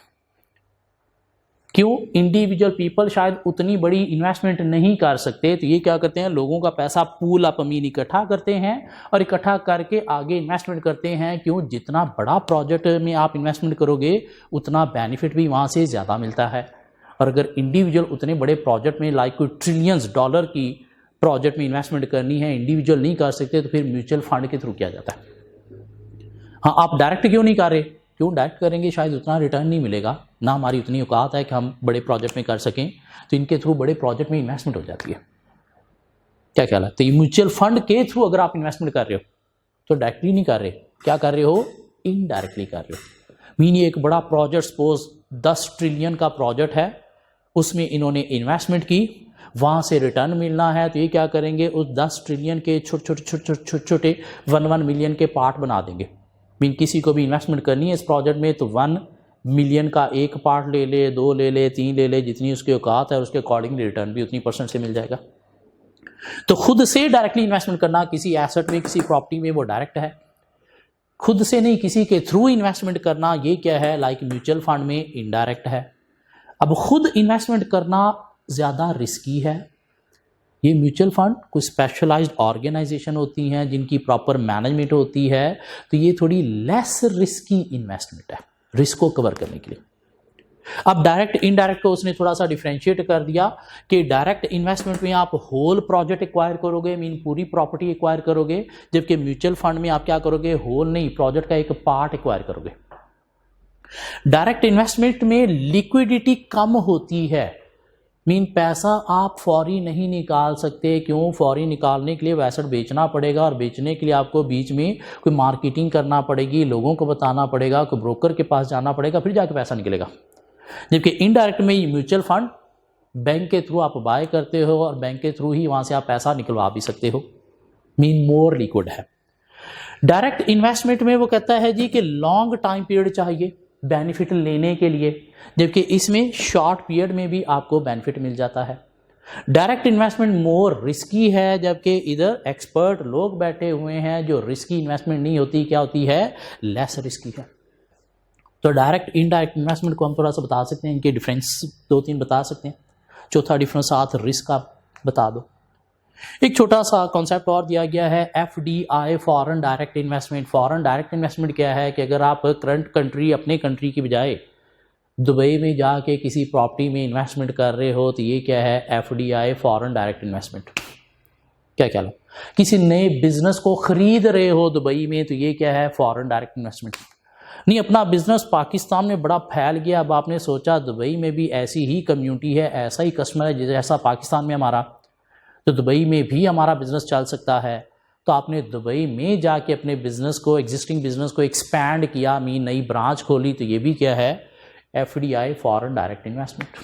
Speaker 1: क्यों, इंडिविजुअल पीपल शायद उतनी बड़ी इन्वेस्टमेंट नहीं कर सकते, तो ये क्या करते हैं, लोगों का पैसा पूल अप मीन इकट्ठा करते हैं और इकट्ठा करके आगे इन्वेस्टमेंट करते हैं। क्यों, जितना बड़ा प्रोजेक्ट में आप इन्वेस्टमेंट करोगे उतना बेनिफिट भी वहाँ से ज़्यादा मिलता है। और अगर इंडिविजुअल उतने बड़े प्रोजेक्ट में लाइक कोई ट्रिलियंस डॉलर की प्रोजेक्ट में इन्वेस्टमेंट करनी है, इंडिविजुअल नहीं कर सकते, तो फिर म्यूचुअल फंड के थ्रू किया जाता है। हाँ, आप डायरेक्ट क्यों नहीं कर रहे, क्यों, डायरेक्ट करेंगे शायद उतना रिटर्न नहीं मिलेगा, ना हमारी उतनी औकात है कि हम बड़े प्रोजेक्ट में कर सकें, तो इनके थ्रू बड़े प्रोजेक्ट में इन्वेस्टमेंट हो जाती है। क्या ख्याल है? तो ये म्यूचुअल फंड के थ्रू अगर आप इन्वेस्टमेंट कर रहे हो तो डायरेक्टली नहीं कर रहे, क्या कर रहे हो, इनडायरेक्टली कर रहे हो। मीन ये एक बड़ा प्रोजेक्ट सपोज 10 ट्रिलियन का प्रोजेक्ट है, उसमें इन्होंने इन्वेस्टमेंट की, वहाँ से रिटर्न मिलना है, तो ये क्या करेंगे, उस 10 ट्रिलियन के छोटे छोटे 1 मिलियन के पार्ट बना देंगे। मीन किसी को भी इन्वेस्टमेंट करनी है इस प्रोजेक्ट में तो 1 मिलियन का एक पार्ट ले ले, 2 ले ले, 3 ले ले, जितनी उसकी औकात है उसके अकॉर्डिंग रिटर्न भी उतनी % से मिल जाएगा। तो खुद से डायरेक्टली इन्वेस्टमेंट करना किसी एसेट में, किसी प्रॉपर्टी में, वो डायरेक्ट है। खुद से नहीं, किसी के थ्रू इन्वेस्टमेंट करना, ये क्या है, लाइक म्यूचुअल फंड में इनडायरेक्ट है। अब खुद इन्वेस्टमेंट करना ज़्यादा रिस्की है। ये म्यूचुअल फंड कोई स्पेशलाइज्ड ऑर्गेनाइजेशन होती हैं जिनकी प्रॉपर मैनेजमेंट होती है, तो ये थोड़ी लेस रिस्की इन्वेस्टमेंट है रिस्क को कवर करने के लिए। अब डायरेक्ट इनडायरेक्ट को उसने थोड़ा सा डिफरेंशिएट कर दिया कि डायरेक्ट इन्वेस्टमेंट में आप होल प्रोजेक्ट एक्वायर करोगे, मीन पूरी प्रॉपर्टी एक्वायर करोगे, जबकि म्यूचुअल फंड में आप क्या करोगे, होल नहीं, प्रोजेक्ट का एक पार्ट एक्वायर करोगे। डायरेक्ट इन्वेस्टमेंट में लिक्विडिटी कम होती है, मीन पैसा आप फौरी नहीं निकाल सकते। क्यों? फौरी निकालने के लिए वो एसेट बेचना पड़ेगा, और बेचने के लिए आपको बीच में कोई मार्केटिंग करना पड़ेगी, लोगों को बताना पड़ेगा, कोई ब्रोकर के पास जाना पड़ेगा, फिर जाके पैसा निकलेगा। जबकि इनडायरेक्ट में ये म्यूचुअल फंड बैंक के थ्रू आप बाय करते हो और बैंक के थ्रू ही वहाँ से आप पैसा निकलवा भी सकते हो, मीन मोर लिक्विड है। डायरेक्ट इन्वेस्टमेंट में वो कहता है जी कि लॉन्ग टाइम पीरियड चाहिए बेनिफिट लेने के लिए, जबकि इसमें शॉर्ट पीरियड में भी आपको बेनिफिट मिल जाता है। डायरेक्ट इन्वेस्टमेंट मोर रिस्की है, जबकि इधर एक्सपर्ट लोग बैठे हुए हैं जो रिस्की इन्वेस्टमेंट नहीं होती, क्या होती है, लेस रिस्की है। तो डायरेक्ट इनडायरेक्ट इन्वेस्टमेंट को हम थोड़ा सा बता सकते हैं, इनके डिफरेंस 2-3 बता सकते हैं। चौथा डिफरेंस साथ रिस्क का बता दो। एक छोटा सा कॉन्सेप्ट और दिया गया है, FDI foreign direct investment. Foreign direct investment क्या है कि अगर आप करंट कंट्री, अपने कंट्री की बजाय दुबई में जाके किसी प्रॉपर्टी में इन्वेस्टमेंट कर रहे हो, तो ये क्या है, FDI फॉरेन डायरेक्ट इन्वेस्टमेंट। क्या क्या लो, किसी नए बिजनेस को खरीद रहे हो दुबई में, तो ये क्या है, फॉरेन डायरेक्ट इन्वेस्टमेंट। नहीं, अपना बिजनेस पाकिस्तान में बड़ा फैल गया, अब आपने सोचा दुबई में भी ऐसी ही कम्युनिटी है, ऐसा ही कस्टमर है जैसा पाकिस्तान में हमारा, तो दुबई में भी हमारा बिजनेस चल सकता है। तो आपने दुबई में जाके अपने बिजनेस को, एग्जिस्टिंग बिजनेस को एक्सपैंड किया, मीन नई ब्रांच खोली, तो ये भी क्या है, FDI foreign direct investment.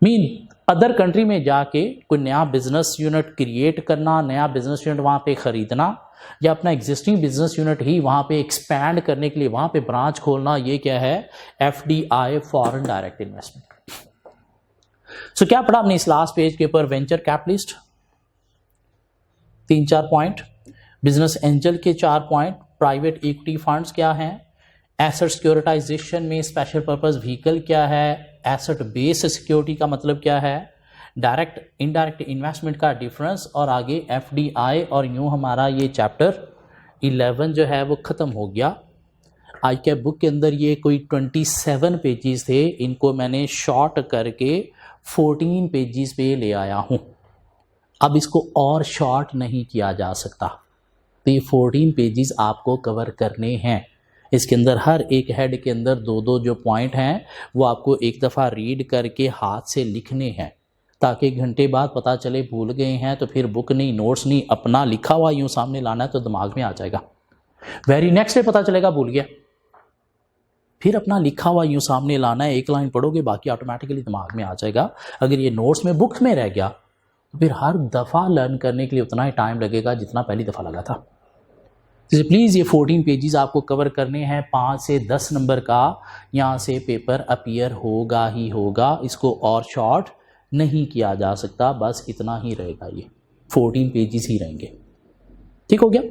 Speaker 1: Mean other country में जाके कोई नया बिजनेस यूनिट क्रिएट करना, नया बिजनेस यूनिट वहाँ पे खरीदना, या अपना एग्जिस्टिंग बिजनेस यूनिट ही वहाँ पे एक्सपैंड करने के लिए वहाँ पे ब्रांच खोलना, ये क्या है, FDI फॉरेन डायरेक्ट इन्वेस्टमेंट। सो क्या पढ़ा हमने इस लास्ट पेज के ऊपर, venture capitalist 3-4 point, business angel के 4 पॉइंट, प्राइवेट इक्विटी फंड्स क्या हैं, एसेट सिक्योरिटाइजेशन में स्पेशल पर्पस व्हीकल क्या है, एसेट बेस्ड सिक्योरिटी का मतलब क्या है, डायरेक्ट इनडायरेक्ट इन्वेस्टमेंट का डिफरेंस, और आगे FDI, और यूं हमारा ये चैप्टर 11 जो है वो ख़त्म हो गया। आज के बुक के अंदर ये कोई 27 पेजेस थे, इनको मैंने शॉर्ट करके 14 पेजेस पे ले आया हूँ। अब इसको और शॉर्ट नहीं किया जा सकता, तो ये 14 पेजेस आपको कवर करने हैं। इसके अंदर हर एक हेड के अंदर 2-2 जो पॉइंट हैं वो आपको एक दफ़ा रीड करके हाथ से लिखने हैं, ताकि 1 घंटे बाद पता चले भूल गए हैं तो फिर बुक नहीं, नोट्स नहीं, अपना लिखा हुआ यूँ सामने लाना है तो दिमाग में आ जाएगा। वेरी नेक्स्ट डे पता चलेगा भूल गया, फिर अपना लिखा हुआ यूँ सामने लाना है, 1 लाइन पढ़ोगे, बाकी ऑटोमेटिकली दिमाग में आ जाएगा। अगर ये नोट्स में, बुक्स में रह गया तो फिर हर दफ़ा लर्न करने के लिए उतना ही टाइम लगेगा जितना पहली दफ़ा लगा था। तो प्लीज़ ये 14 पेजेस आपको कवर करने हैं। 5 से 10 नंबर का यहाँ से पेपर अपीयर होगा ही होगा, इसको और शॉर्ट नहीं किया जा सकता, बस इतना ही रहेगा, ये 14 पेजेस ही रहेंगे। ठीक हो गया।